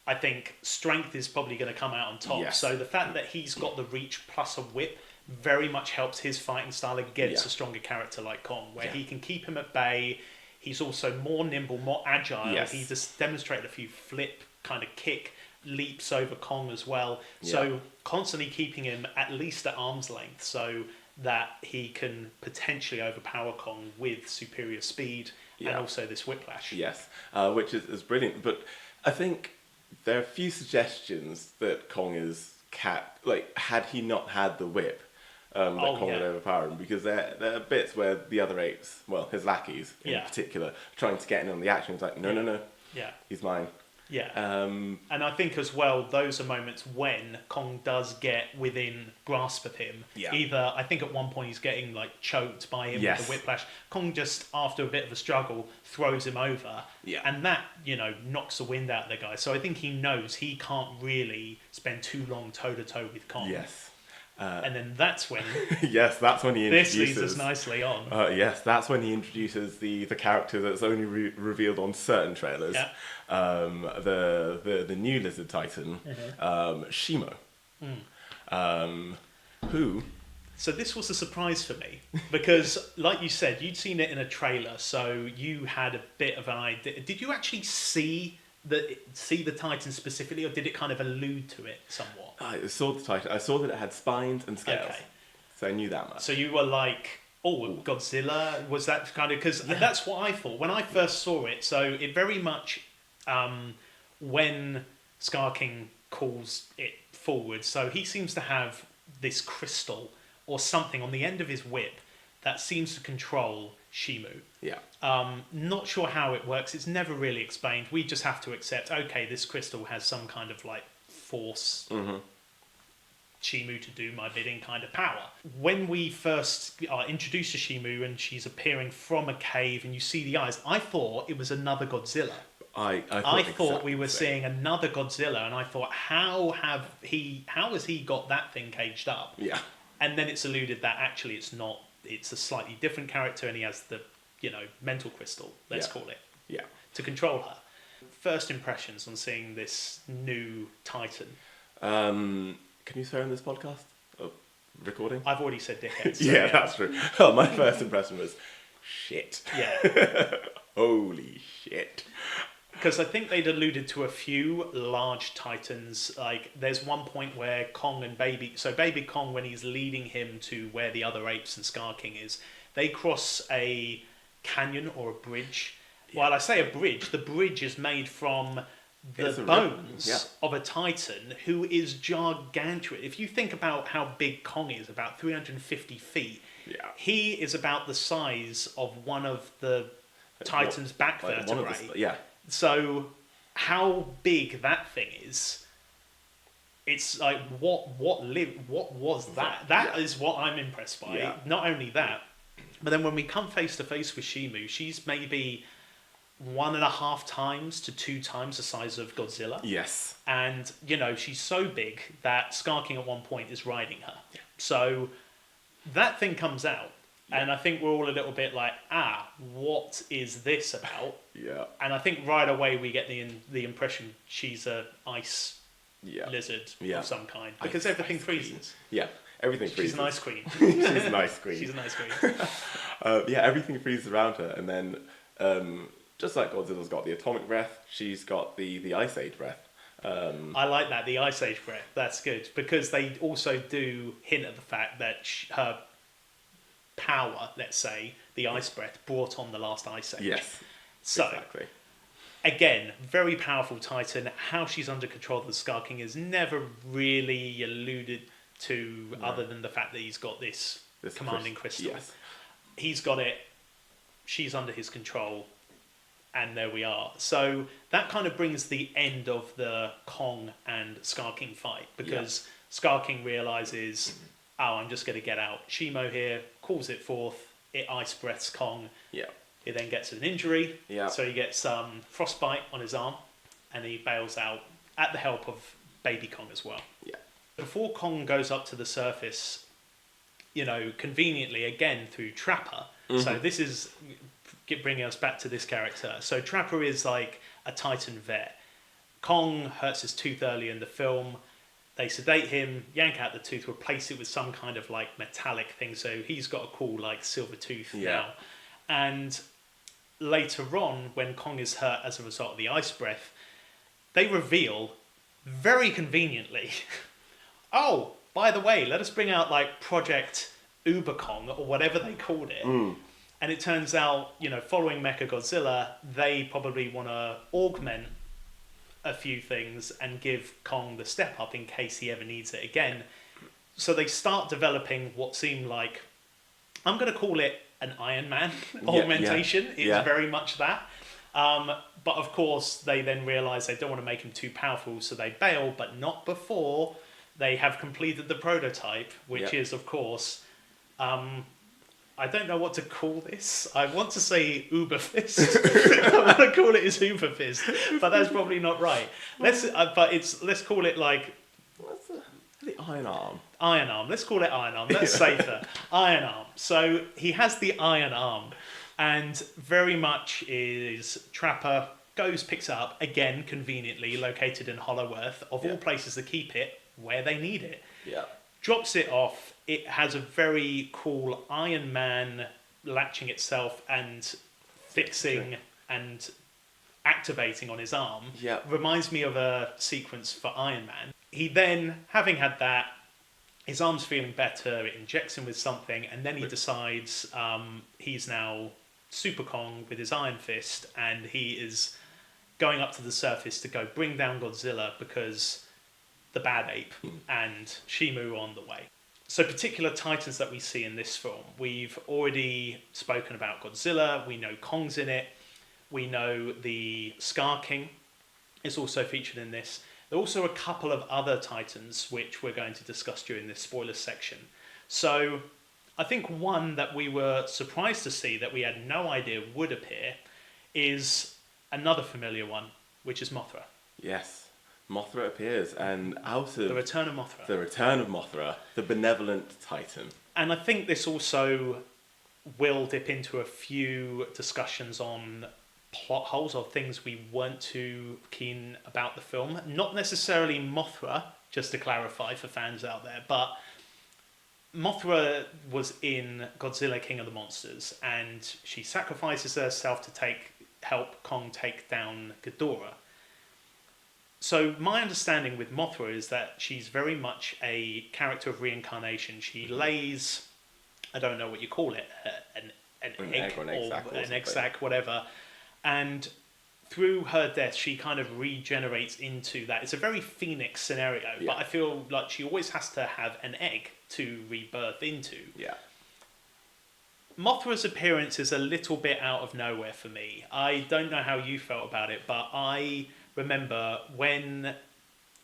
I think strength is probably going to come out on top. So the fact that he's got the reach plus a whip very much helps his fighting style against a stronger character like Kong, where he can keep him at bay. He's also more nimble, more agile. He just demonstrated a few flip kind of kick leaps over Kong as well. So constantly keeping him at least at arm's length so that he can potentially overpower Kong with superior speed and also this whiplash. Which is brilliant. But I think there are a few suggestions that Kong is had he not had the whip, that Kong would overpower him, because there are bits where the other apes, well, his lackeys in particular, trying to get in on the action. It's like, no, he's mine. Yeah. And I think as well, those are moments when Kong does get within grasp of him. Yeah. Either, I think at one point he's getting like choked by him with the whiplash. Kong just, after a bit of a struggle, throws him over. Yeah. And that, knocks the wind out of the guy. So I think he knows he can't really spend too long toe-to-toe with Kong. Yes. And then that's when... yes, that's when he introduces... This leads us nicely on. Yes, that's when he introduces the character that's only revealed on certain trailers. Yeah. The new Lizard Titan, Shimo. Who... So this was a surprise for me, because, like you said, you'd seen it in a trailer, so you had a bit of an idea. Did you actually see the Titan specifically, or did it kind of allude to it somewhat? I saw the Titan. I saw that it had spines and scales. Okay. So I knew that much. So you were like, oh, Godzilla? Was that kind of... Because that's what I thought. When I first saw it, so it very much... when Scar King calls it forward, so he seems to have this crystal or something on the end of his whip that seems to control Shimu. Yeah. Not sure how it works. It's never really explained. We just have to accept, okay, this crystal has some kind of like force Shimu to do my bidding kind of power. When we first are introduced to Shimu and she's appearing from a cave and you see the eyes, I thought it was another Godzilla. I thought we were seeing another Godzilla, and I thought, how has he got that thing caged up? Yeah. And then it's alluded that actually it's not. It's a slightly different character, and he has the mental crystal, let's call it, to control her. First impressions on seeing this new Titan. Can you swear in this podcast? Oh, recording? I've already said dickhead. So yeah, that's true. Oh, my first impression was shit. Yeah. Holy shit. Because I think they'd alluded to a few large Titans. Like, there's one point where Kong and Baby Kong, when he's leading him to where the other apes and Scar King is, they cross a canyon or a bridge. Yeah. While I say a bridge, the bridge is made from the bones of a Titan who is gigantic. If you think about how big Kong is, about 350 feet, he is about the size of one of the Titan's back vertebrae. So how big that thing is, it's like, what was that? That is what I'm impressed by. Yeah. Not only that, but then when we come face to face with Shimu, she's maybe 1.5 times to 2 times the size of Godzilla. Yes. And, she's so big that Scar King at one point is riding her. Yeah. So that thing comes out. And I think we're all a little bit like, what is this about? Yeah. And I think right away we get the impression she's a ice lizard of some kind, because everything freezes. Yeah, everything freezes. She's an ice queen. She's an ice queen. She's an ice queen. Everything freezes around her, and then just like Godzilla's got the atomic breath, she's got the ice age breath. I like that, the ice age breath. That's good, because they also do hint at the fact that her power, let's say, the ice breath, brought on the last ice age. Yes, so, exactly. Again, very powerful Titan. How she's under control of the Scar King is never really alluded to, other than the fact that he's got this commanding crystal. Yes. He's got it, she's under his control, and there we are. So that kind of brings the end of the Kong and Scar King fight, because Scar King realises, I'm just going to get out. Shimo here calls it forth. It ice breaths Kong. Yeah. He then gets an injury. Yeah. So he gets frostbite on his arm, and he bails out at the help of Baby Kong as well. Yeah. Before Kong goes up to the surface, conveniently again through Trapper. Mm-hmm. So this is bringing us back to this character. So Trapper is like a Titan vet. Kong hurts his tooth early in the film. They sedate him, yank out the tooth, replace it with some kind of like metallic thing. So he's got a cool like silver tooth now. And later on, when Kong is hurt as a result of the ice breath, they reveal very conveniently, oh, by the way, let us bring out like Project Uber Kong or whatever they called it. Mm. And it turns out, following Mechagodzilla, they probably want to augment a few things and give Kong the step up in case he ever needs it again. So they start developing what seemed like, I'm going to call it an Iron Man augmentation. It's very much that. But of course, they then realise they don't want to make him too powerful, so they bail, but not before they have completed the prototype, which is, of course, I don't know what to call this. I want to say Uber Fist. I want to call it his Uber Fist, but that's probably not right. Let's call it like... What's the Iron Arm? Iron Arm. Let's call it Iron Arm. That's safer. Iron Arm. So he has the Iron Arm, and very much is Trapper goes, picks it up, again, conveniently located in Hollow Earth, of all places to keep it, where they need it. Yeah. Drops it off. It has a very cool Iron Man latching itself and fixing and activating on his arm. Yeah. Reminds me of a sequence for Iron Man. He then, having had that, his arm's feeling better, it injects him with something, and then he decides he's now Super Kong with his Iron Fist, and he is going up to the surface to go bring down Godzilla because the Bad Ape and Shimu are on the way. So particular titans that we see in this film, we've already spoken about Godzilla, we know Kong's in it, we know the Scar King is also featured in this. There are also a couple of other titans which we're going to discuss during this spoiler section. So I think one that we were surprised to see that we had no idea would appear is another familiar one, which is Mothra. Yes. Mothra appears, and out of... The Return of Mothra. The Return of Mothra, the benevolent titan. And I think this also will dip into a few discussions on plot holes or things we weren't too keen about the film. Not necessarily Mothra, just to clarify for fans out there, but Mothra was in Godzilla King of the Monsters, and she sacrifices herself to help Kong take down Ghidorah. So my understanding with Mothra is that she's very much a character of reincarnation. She lays, I don't know what you call it, an egg or an egg sac, whatever. And through her death, she kind of regenerates into that. It's a very Phoenix scenario, but I feel like she always has to have an egg to rebirth into. Yeah. Mothra's appearance is a little bit out of nowhere for me. I don't know how you felt about it, but I remember when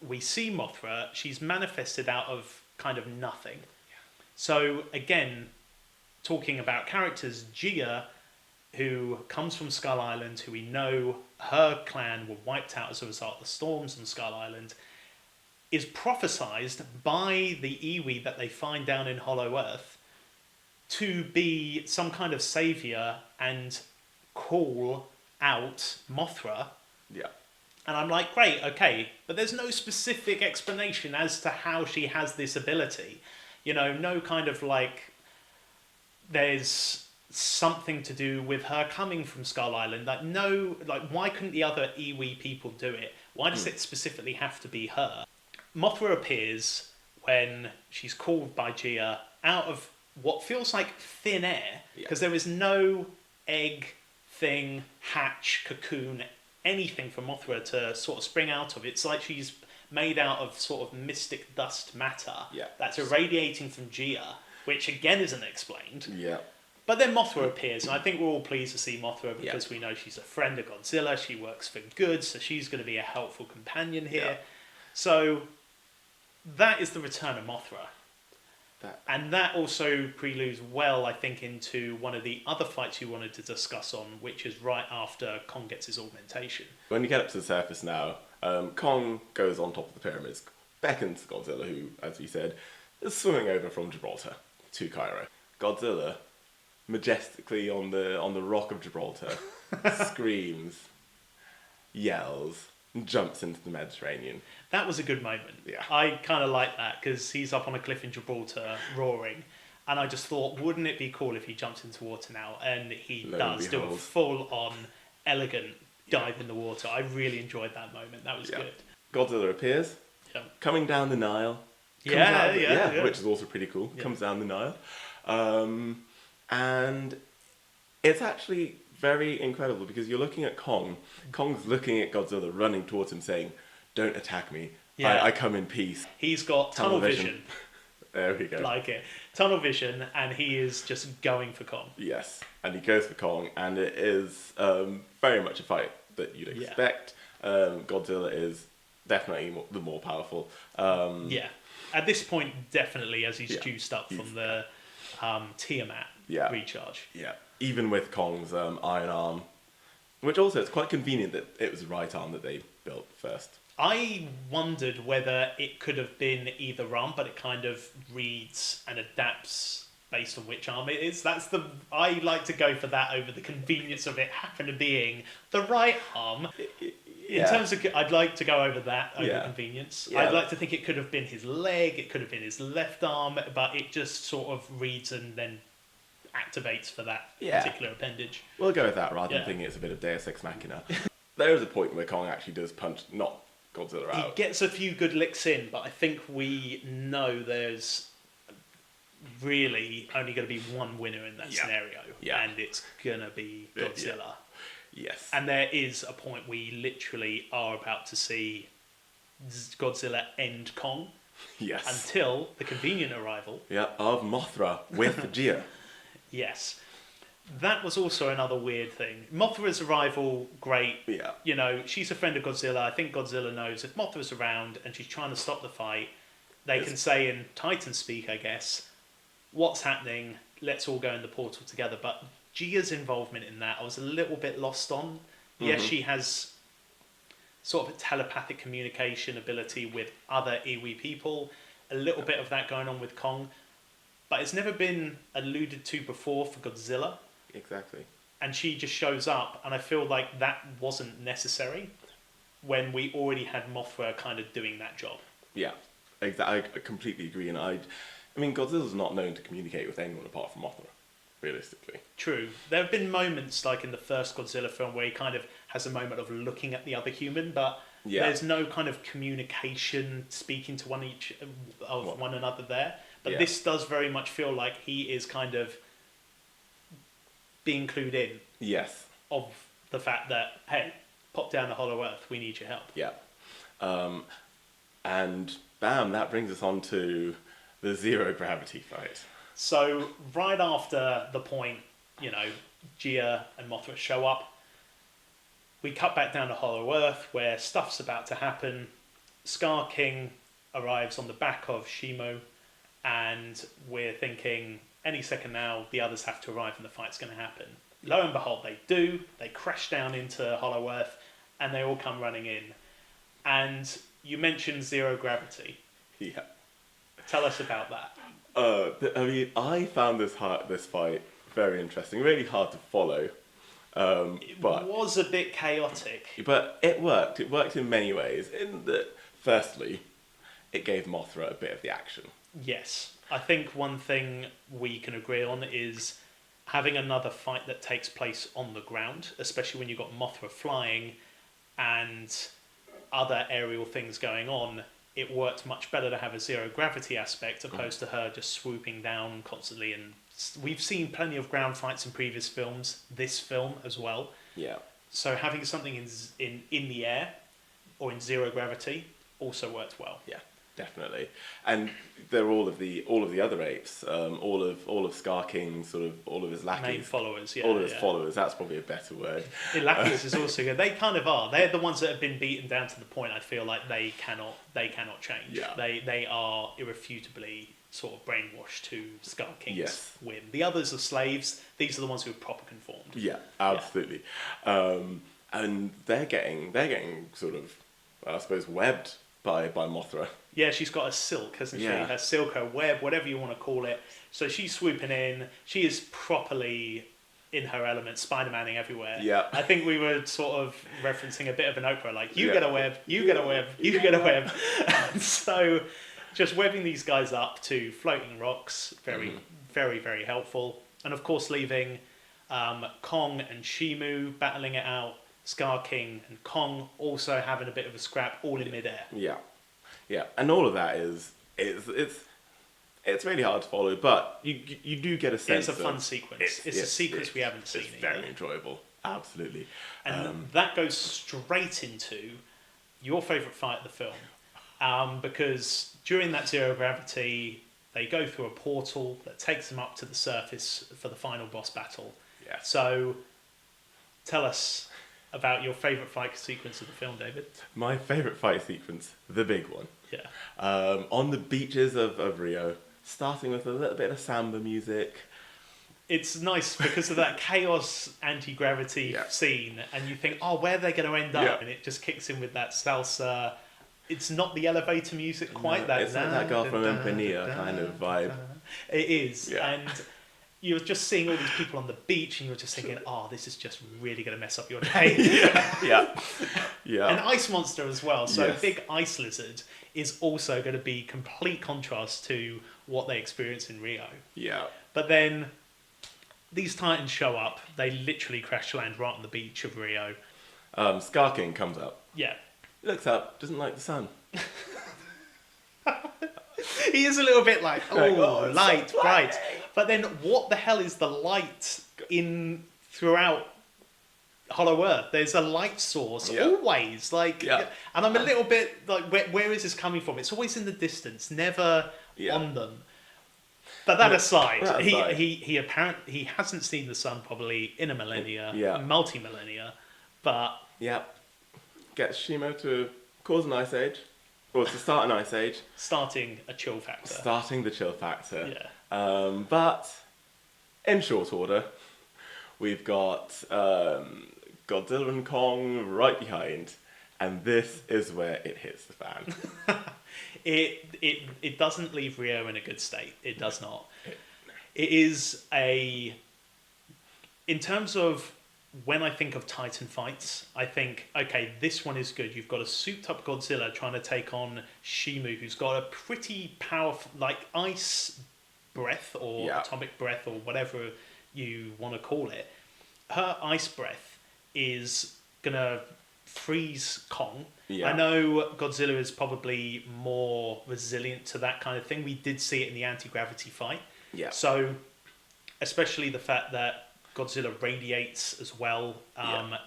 we see Mothra, she's manifested out of kind of nothing. Yeah. So again, talking about characters, Gia, who comes from Skull Island, who we know her clan were wiped out as a result of the storms on Skull Island, is prophesized by the Iwi that they find down in Hollow Earth to be some kind of savior and call out Mothra. Yeah. And I'm like, great, okay, but there's no specific explanation as to how she has this ability. You know, no kind of like, there's something to do with her coming from Skull Island. Like, no, like, why couldn't the other Iwi people do it? Why does it specifically have to be her? Mothra appears when she's called by Gia out of what feels like thin air, because there is no egg, thing, hatch, cocoon, anything for Mothra to sort of spring out of. It's like she's made out of sort of mystic dust matter that's irradiating from Gia, which again isn't explained. Yeah. But then Mothra appears, and I think we're all pleased to see Mothra because we know she's a friend of Godzilla, she works for good, so she's going to be a helpful companion here. Yeah. So that is the return of Mothra. And that also preludes well, I think, into one of the other fights you wanted to discuss on, which is right after Kong gets his augmentation. When you get up to the surface now, Kong goes on top of the pyramids, beckons Godzilla, who, as we said, is swimming over from Gibraltar to Cairo. Godzilla, majestically on the rock of Gibraltar, screams, yells, and jumps into the Mediterranean. That was a good moment. Yeah. I kind of like that because he's up on a cliff in Gibraltar roaring, and I just thought, wouldn't it be cool if he jumps into water now? And he does do a full-on, elegant dive in the water. I really enjoyed that moment. That was good. Godzilla appears, coming down the Nile. Which is also pretty cool. Yeah. Comes down the Nile. And it's actually very incredible because you're looking at Kong. Kong's looking at Godzilla, running towards him, saying, "Don't attack me. I come in peace." He's got tunnel vision. There we go. Like it. Tunnel vision, and he is just going for Kong. Yes, and he goes for Kong, and it is very much a fight that you'd expect. Godzilla is definitely the more powerful. Yeah. At this point, definitely, as he's juiced up from the Tiamat recharge. Yeah, even with Kong's iron arm, which also it's quite convenient that it was the right arm that they built first. I wondered whether it could have been either arm, but it kind of reads and adapts based on which arm it is. I like to go for that over the convenience of it happening to being the right arm. In terms of, I'd like to go over that over convenience. Yeah. I'd like to think it could have been his leg, it could have been his left arm, but it just sort of reads and then activates for that particular appendage. We'll go with that rather than thinking it's a bit of Deus Ex Machina. There is a point where Kong actually does knock Godzilla out. He gets a few good licks in, but I think we know there's really only going to be one winner in that scenario, and it's going to be Godzilla. Yes. And there is a point we literally are about to see Godzilla end Kong. Yes. Until the convenient arrival. Of Mothra with Gia. Yes. That was also another weird thing. Mothra's arrival, great. Yeah. You know, she's a friend of Godzilla. I think Godzilla knows if Mothra's around and she's trying to stop the fight, they can say in Titan speak, I guess, what's happening, let's all go in the portal together. But Gia's involvement in that, I was a little bit lost on. Mm-hmm. Yes, she has sort of a telepathic communication ability with other Iwi people, a little bit of that going on with Kong, but it's never been alluded to before for Godzilla. Exactly. And she just shows up, and I feel like that wasn't necessary when we already had Mothra kind of doing that job. Yeah, exactly. I completely agree. And I mean, Godzilla's not known to communicate with anyone apart from Mothra, realistically. True. There have been moments, like in the first Godzilla film, where he kind of has a moment of looking at the other human, but there's no kind of communication, speaking to one another there. But this does very much feel like he is kind of being clued in. Yes. Of the fact that, hey, pop down to Hollow Earth, we need your help. Yeah. And bam, that brings us on to the zero gravity fight. So right after the point, you know, Gia and Mothra show up, we cut back down to Hollow Earth where stuff's about to happen. Scar King arrives on the back of Shimo, and we're thinking any second now the others have to arrive and the fight's going to happen. Lo and behold, they do. They crash down into Hollow Earth and they all come running in. And you mentioned zero gravity. Yeah. Tell us about that. I mean, I found this fight very interesting, really hard to follow. It was a bit chaotic. But it worked. It worked in many ways. In that, firstly, it gave Mothra a bit of the action. Yes. I think one thing we can agree on is having another fight that takes place on the ground, especially when you've got Mothra flying and other aerial things going on. It worked much better to have a zero gravity aspect opposed to her just swooping down constantly. And we've seen plenty of ground fights in previous films, this film as well. Yeah. So having something in the air or in zero gravity also worked well. Yeah, definitely. And they're all of the other apes, all of Scar King's sort of all of his lackeys, main followers, all of his followers. That's probably a better word. The lackeys is also good. They kind of are. They're the ones that have been beaten down to the point. I feel like they cannot change. Yeah. They are irrefutably sort of brainwashed to Scar King's whim. The others are slaves. These are the ones who are proper conformed. Yeah, absolutely. Yeah. And they're getting sort of, I suppose, webbed by Mothra. Yeah, she's got a silk, hasn't she? Her silk, her web, whatever you want to call it. So she's swooping in. She is properly in her element, Spider-Manning everywhere. Yeah. I think we were sort of referencing a bit of an Oprah, like, you get a web, you get a web, you get a web. And so just webbing these guys up to floating rocks, very, very helpful. And of course leaving Kong and Shimu battling it out, Scar King and Kong also having a bit of a scrap, all in midair. Yeah. Yeah, and all of that it's really hard to follow, but you do get a sense. It's a fun sequence. It's a sequence we haven't seen. It's very enjoyable, absolutely. And that goes straight into your favourite fight of the film, because during that zero gravity, They go through a portal that takes them up to the surface for the final boss battle. Yeah. So, tell us about your favourite fight sequence of the film, David. My favourite fight sequence, the big one. Yeah. On the beaches of Rio, starting with a little bit of samba music. It's nice because of that chaos anti-gravity scene, and you think, oh, where are they going to end up? Yeah. And it just kicks in with that salsa. It's not the elevator music quite that. It's like that girl from Empanilla kind of vibe. It is, Yeah. and you're just seeing all these people on the beach, and you're just thinking, oh, this is just really going to mess up your day. Yeah. An ice monster as well. So Yes. big ice lizard is also going to be complete contrast to what they experience in Rio. Yeah. But then these titans show up. They literally crash land right on the beach of Rio. Scar King comes up, Yeah. looks up, doesn't like the sun. He is a little bit like, oh, light, so bright. bright. But then what the hell is the light in throughout Hollow Earth? There's a light source always. Like, Yeah. and I'm a little bit like, where is this coming from? It's always in the distance, never on them. But that aside, he apparently he hasn't seen the sun probably in a millennia, multi-millennia, but gets Shimo to cause an ice age, or to start an ice age, starting a chill factor. starting the chill factor. Yeah. But in short order, we've got Godzilla and Kong right behind, and this is where it hits the fan. It doesn't leave Rio in a good state. It does not. It is in terms of when I think of Titan fights, I think, okay, this one is good. You've got a souped up Godzilla trying to take on Shimu, who's got a pretty powerful, like, ice breath or atomic breath or whatever you want to call it. Her ice breath is going to freeze Kong. I know Godzilla is probably more resilient to that kind of thing. We did see it in the anti-gravity fight. Yeah. So, especially the fact that Godzilla radiates as well,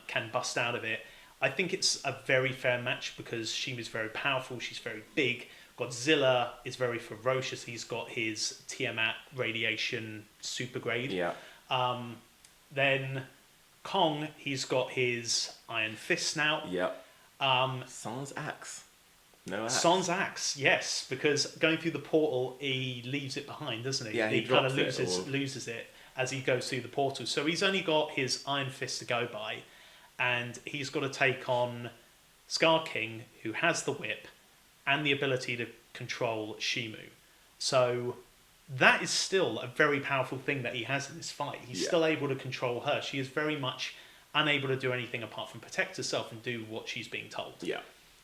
can bust out of it. I think it's a very fair match because Shima's very powerful, she's very big. Godzilla is very ferocious, he's got his Tiamat radiation super grade. Yeah. Then Kong, he's got his Iron Fist now. Yeah. Sans axe. No axe. Sans axe, yes, because going through the portal, he leaves it behind, doesn't he? Yeah, he kind of drops loses it as he goes through the portal. So he's only got his Iron Fist to go by, and he's got to take on Scar King, who has the whip and the ability to control Shimu. So that is still a very powerful thing that he has in this fight. He's still able to control her. She is very much unable to do anything apart from protect herself and do what she's being told. Yeah.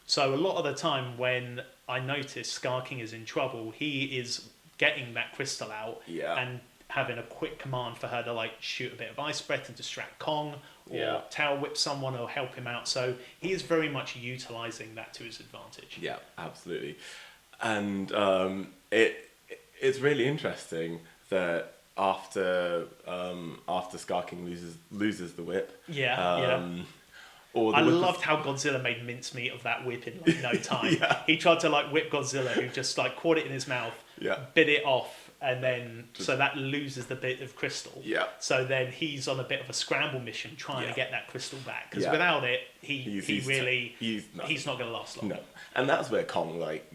So a lot of the time when I notice Scar King is in trouble, he is getting that crystal out and having a quick command for her to, like, shoot a bit of ice breath and distract Kong, or tail whip someone or help him out. So he is very much utilising that to his advantage. Yeah, absolutely. And it's really interesting that after Scar King loses the whip. I loved how Godzilla made mincemeat of that whip in, like, no time. He tried to, like, whip Godzilla, who just, like, caught it in his mouth, bit it off, and then so that loses the bit of crystal. So then he's on a bit of a scramble mission trying to get that crystal back, because without it, he's not going to last long. No, and that's where Kong, like,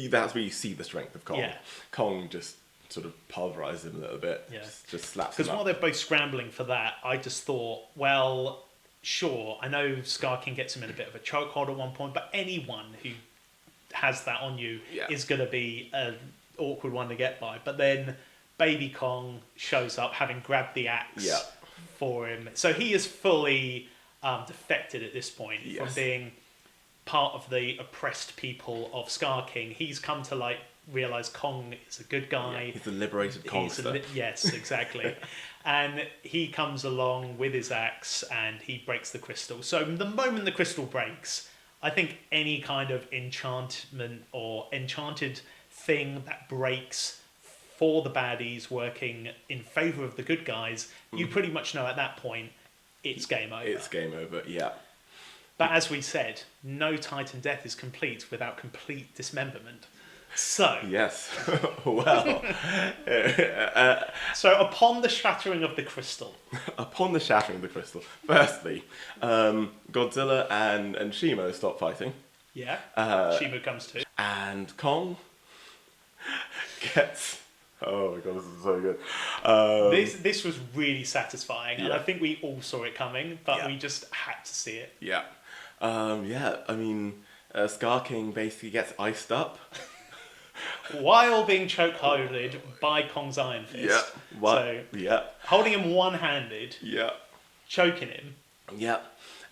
that's where you see the strength of Kong. Kong just sort of pulverizes him a little bit. Just slaps him Because up. while they're both scrambling for that, I just thought, well, sure, I know Scar King gets him in a bit of a chokehold at one point, but anyone who has that on you is going to be an awkward one to get by. But then Baby Kong shows up, having grabbed the axe for him. So he is fully defected at this point from being part of the oppressed people of Scar King. He's come to, like, realise Kong is a good guy. He's the liberated Kongster. Yes, exactly. And he comes along with his axe and he breaks the crystal. So the moment the crystal breaks, I think any kind of enchantment or enchanted thing that breaks for the baddies working in favour of the good guys, you pretty much know at that point it's game over. It's game over, But as we said, no Titan death is complete without complete dismemberment. So, Yes. Well, so upon the shattering of the crystal, upon the shattering of the crystal, firstly, Godzilla and Shimo stop fighting, yeah, Shimu comes to. and Kong gets. Oh my god, this is so good. This was really satisfying, and I Yeah. think we all saw it coming, but Yeah. we just had to see it. Yeah. Yeah, I mean, Scar King basically gets iced up. While being chokeholded by Kong's Iron Fist. Yeah. What? So, Yeah. holding him one-handed, Yeah. choking him, Yeah.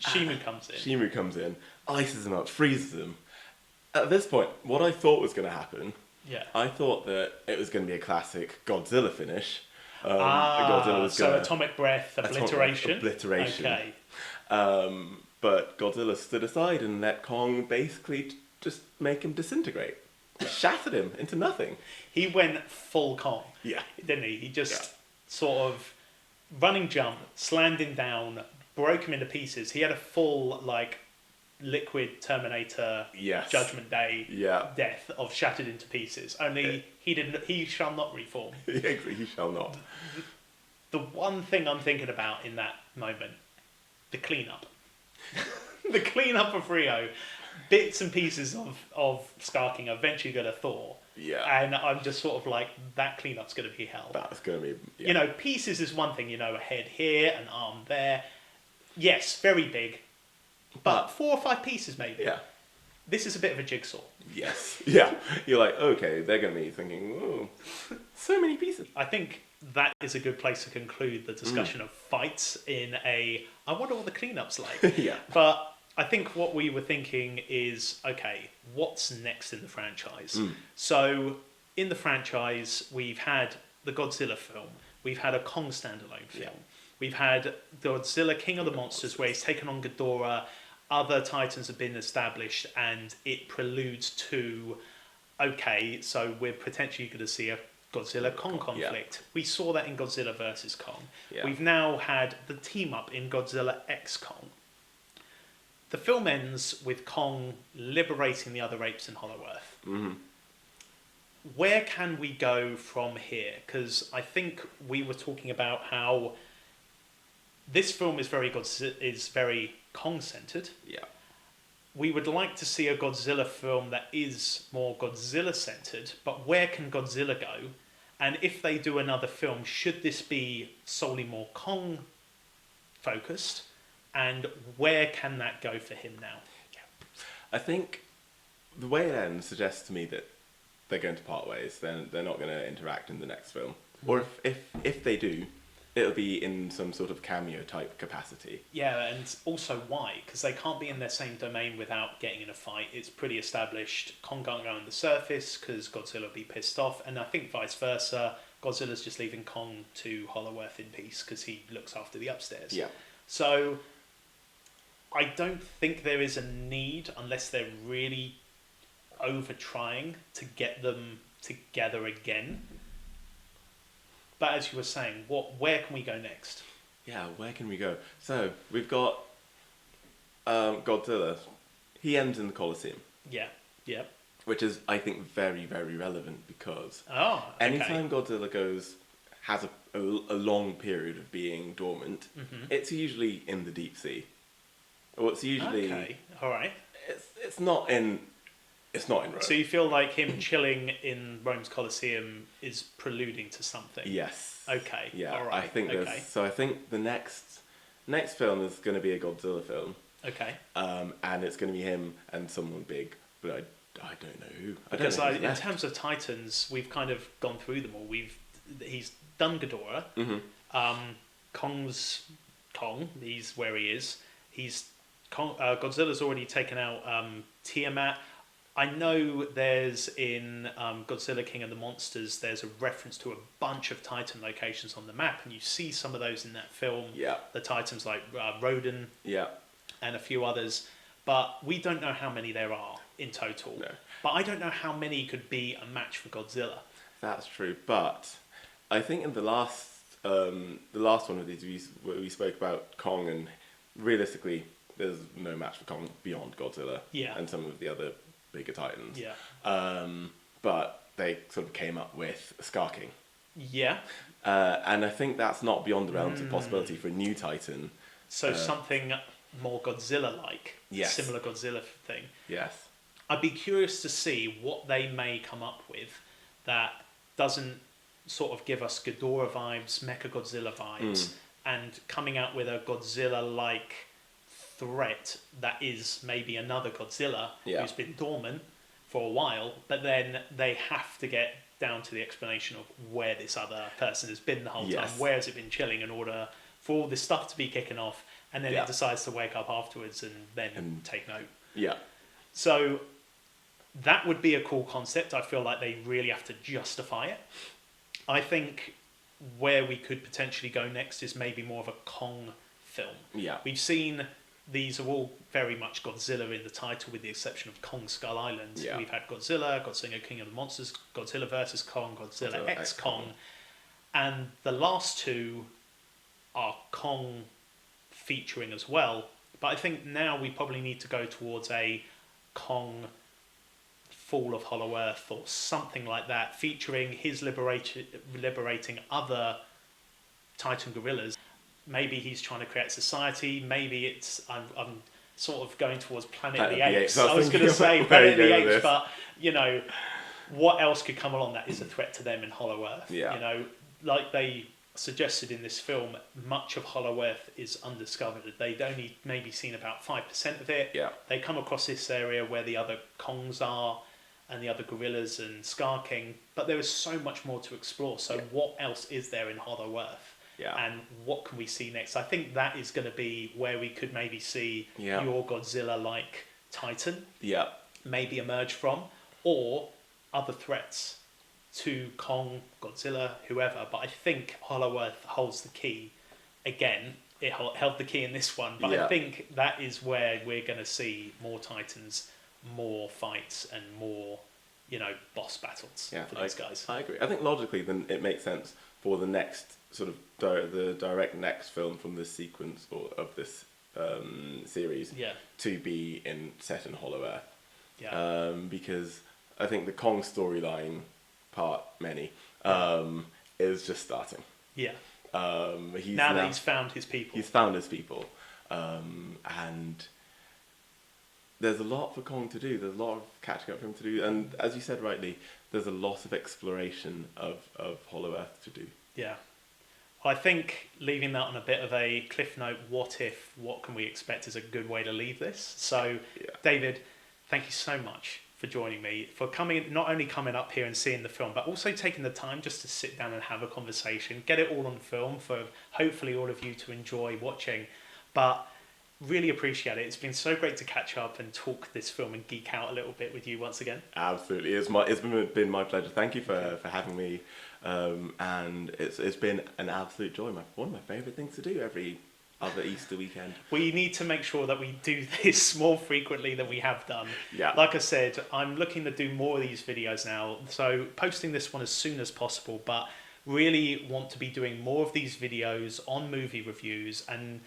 Shimu comes in. Shimu comes in, ices him up, freezes him. At this point, what I thought was going to happen, Yeah. I thought that it was going to be a classic Godzilla finish. Godzilla was so gonna- atomic breath, obliteration. Obliteration. Okay. But Godzilla stood aside and let Kong basically just make him disintegrate. Shattered him into nothing. He went full Kong, Yeah. didn't he? He just sort of running jump, slammed him down, broke him into pieces. He had a full like liquid Terminator Yes. Judgment Day Yeah. death of shattered into pieces. Only he shall not reform. He shall not. The one thing I'm thinking about in that moment, the cleanup. The cleanup of Rio. Bits and pieces of Scar King eventually go to Thor. Yeah. And I'm just sort of like, that cleanup's going to be hell. That's going to be... Yeah. You know, pieces is one thing, a head here, an arm there. Yes, very big. But 4 or 5 pieces maybe. Yeah. This is a bit of a jigsaw. Yes. Yeah. You're like, okay, they're going to be thinking, oh, so many pieces. I think that is a good place to conclude the discussion of fights in I wonder what the cleanup's like. Yeah. But I think what we were thinking is, okay, what's next in the franchise? So in the franchise, we've had the Godzilla film. We've had a Kong standalone film. We've had Godzilla King of the Monsters, where he's taken on Ghidorah. Other titans have been established, and it preludes to, okay, so we're potentially going to see a Godzilla-Kong conflict. We saw that in Godzilla vs. Kong. Yeah. We've now had the team-up in Godzilla x Kong. The film ends with Kong liberating the other apes in Hollow Earth. Mm-hmm. Where can we go from here? Because I think we were talking about how this film is very Kong-centered. Yeah. We would like to see a Godzilla film that is more Godzilla-centered, but where can Godzilla go? And if they do another film, should this be solely more Kong-focused? And where can that go for him now? I think the way it ends suggests to me that they're going to part ways. They're not going to interact in the next film. Or if they do, it'll be in some sort of cameo type capacity. Yeah, and also why? Because they can't be in their same domain without getting in a fight. It's pretty established. Kong can't go on the surface because Godzilla will be pissed off. And I think vice versa. Godzilla's just leaving Kong to Hollow Earth in peace because he looks after the upstairs. Yeah. So I don't think there is a need, unless they're really over trying, to get them together again. But as you were saying, where can we go next? Yeah, where can we go? So, we've got Godzilla. He ends in the Colosseum. Yeah. Which is, I think, very, very relevant because Okay. anytime Godzilla has a long period of being dormant, it's usually in the deep sea. Or it's usually... Okay, alright. It's not in Rome. So you feel like him chilling in Rome's Colosseum is preluding to something? Yes. Okay, Yeah, alright. I think okay. so I think the next film is going to be a Godzilla film. Okay. And it's going to be him and someone big, but I don't know who. Because in terms of Titans, we've kind of gone through them all. He's done Ghidorah. Kong's Kong. He's where he is. Godzilla's already taken out Tiamat. I know there's in Godzilla King of the Monsters, there's a reference to a bunch of Titan locations on the map, and you see some of those in that film. Yeah. The Titans like Rodan. Yeah. And a few others. But we don't know how many there are in total. No. But I don't know how many could be a match for Godzilla. That's true, but I think in the last one of these we spoke about Kong, and realistically, there's no match for Kong beyond Godzilla. Yeah. And some of the other bigger titans. Yeah. but they sort of came up with Scar King. Yeah. And I think that's not beyond the realms of possibility for a new Titan. So something more Godzilla-like. Yes. Similar Godzilla thing. Yes. I'd be curious to see what they may come up with that doesn't sort of give us Ghidorah vibes, Mechagodzilla vibes, and coming out with a Godzilla-like threat that is maybe another Godzilla who's been dormant for a while, but then they have to get down to the explanation of where this other person has been the whole time, where has it been chilling in order for all this stuff to be kicking off, and then it decides to wake up afterwards and then take note. Yeah. So that would be a cool concept. I feel like they really have to justify it. I think where we could potentially go next is maybe more of a Kong film. Yeah. We've seen these are all very much Godzilla in the title, with the exception of Kong Skull Island. Yeah. We've had Godzilla, Godzilla King of the Monsters, Godzilla vs. Kong, Godzilla X Kong, and the last two are Kong featuring as well. But I think now we probably need to go towards a Kong Fall of Hollow Earth or something like that, featuring his liberating other Titan gorillas. Maybe he's trying to create society. Maybe it's I'm sort of going towards Planet of the Apes. I was going to say Planet of the Apes, but you know, what else could come along that is a threat to them in Hollow Earth? Yeah. You know, like they suggested in this film, much of Hollow Earth is undiscovered. They'd only maybe seen about 5% of it. Yeah. They come across this area where the other Kongs are and the other gorillas and Scar King, but there is so much more to explore. So what else is there in Hollow Earth? Yeah. And what can we see next? I think that is going to be where we could maybe see your Godzilla-like Titan maybe emerge from, or other threats to Kong, Godzilla, whoever. But I think Hollow Earth holds the key. Again, it held the key in this one, but I think that is where we're going to see more Titans, more fights, and more, you know, boss battles for these guys. I agree. I think logically then it makes sense for the next sort of the direct next film from this sequence or of this series to be set in Hollow Earth. Because I think the Kong storyline part is just starting. Yeah. Now that he's found his people. He's found his people. And there's a lot for Kong to do. There's a lot of catching up for him to do. And as you said rightly, there's a lot of exploration of Hollow Earth to do. Yeah. I think leaving that on a bit of a cliff note, what can we expect, is a good way to leave this. So, David, thank you so much for joining me, for not only coming up here and seeing the film, but also taking the time just to sit down and have a conversation, get it all on film for hopefully all of you to enjoy watching. But really appreciate it. It's been so great to catch up and talk this film and geek out a little bit with you once again. Absolutely. It's been my pleasure. Thank you for having me. And it's been an absolute joy. One of my favourite things to do every other Easter weekend. We need to make sure that we do this more frequently than we have done. Yeah. Like I said, I'm looking to do more of these videos now, so posting this one as soon as possible, but really want to be doing more of these videos on movie reviews and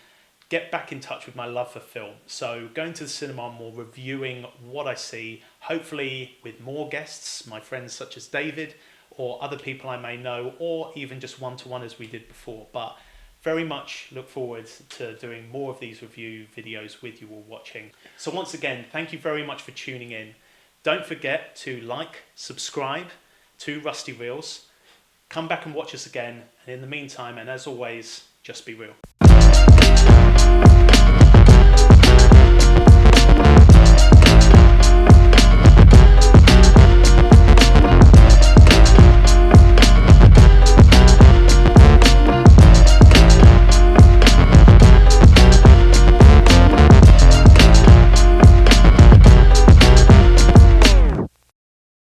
get back in touch with my love for film. So going to the cinema more, reviewing what I see, hopefully with more guests, my friends such as David, or other people I may know, or even just one-to-one as we did before. But very much look forward to doing more of these review videos with you all watching. So once again, thank you very much for tuning in. Don't forget to like, subscribe to Rusty Reels. Come back and watch us again. And in the meantime, and as always, just be real.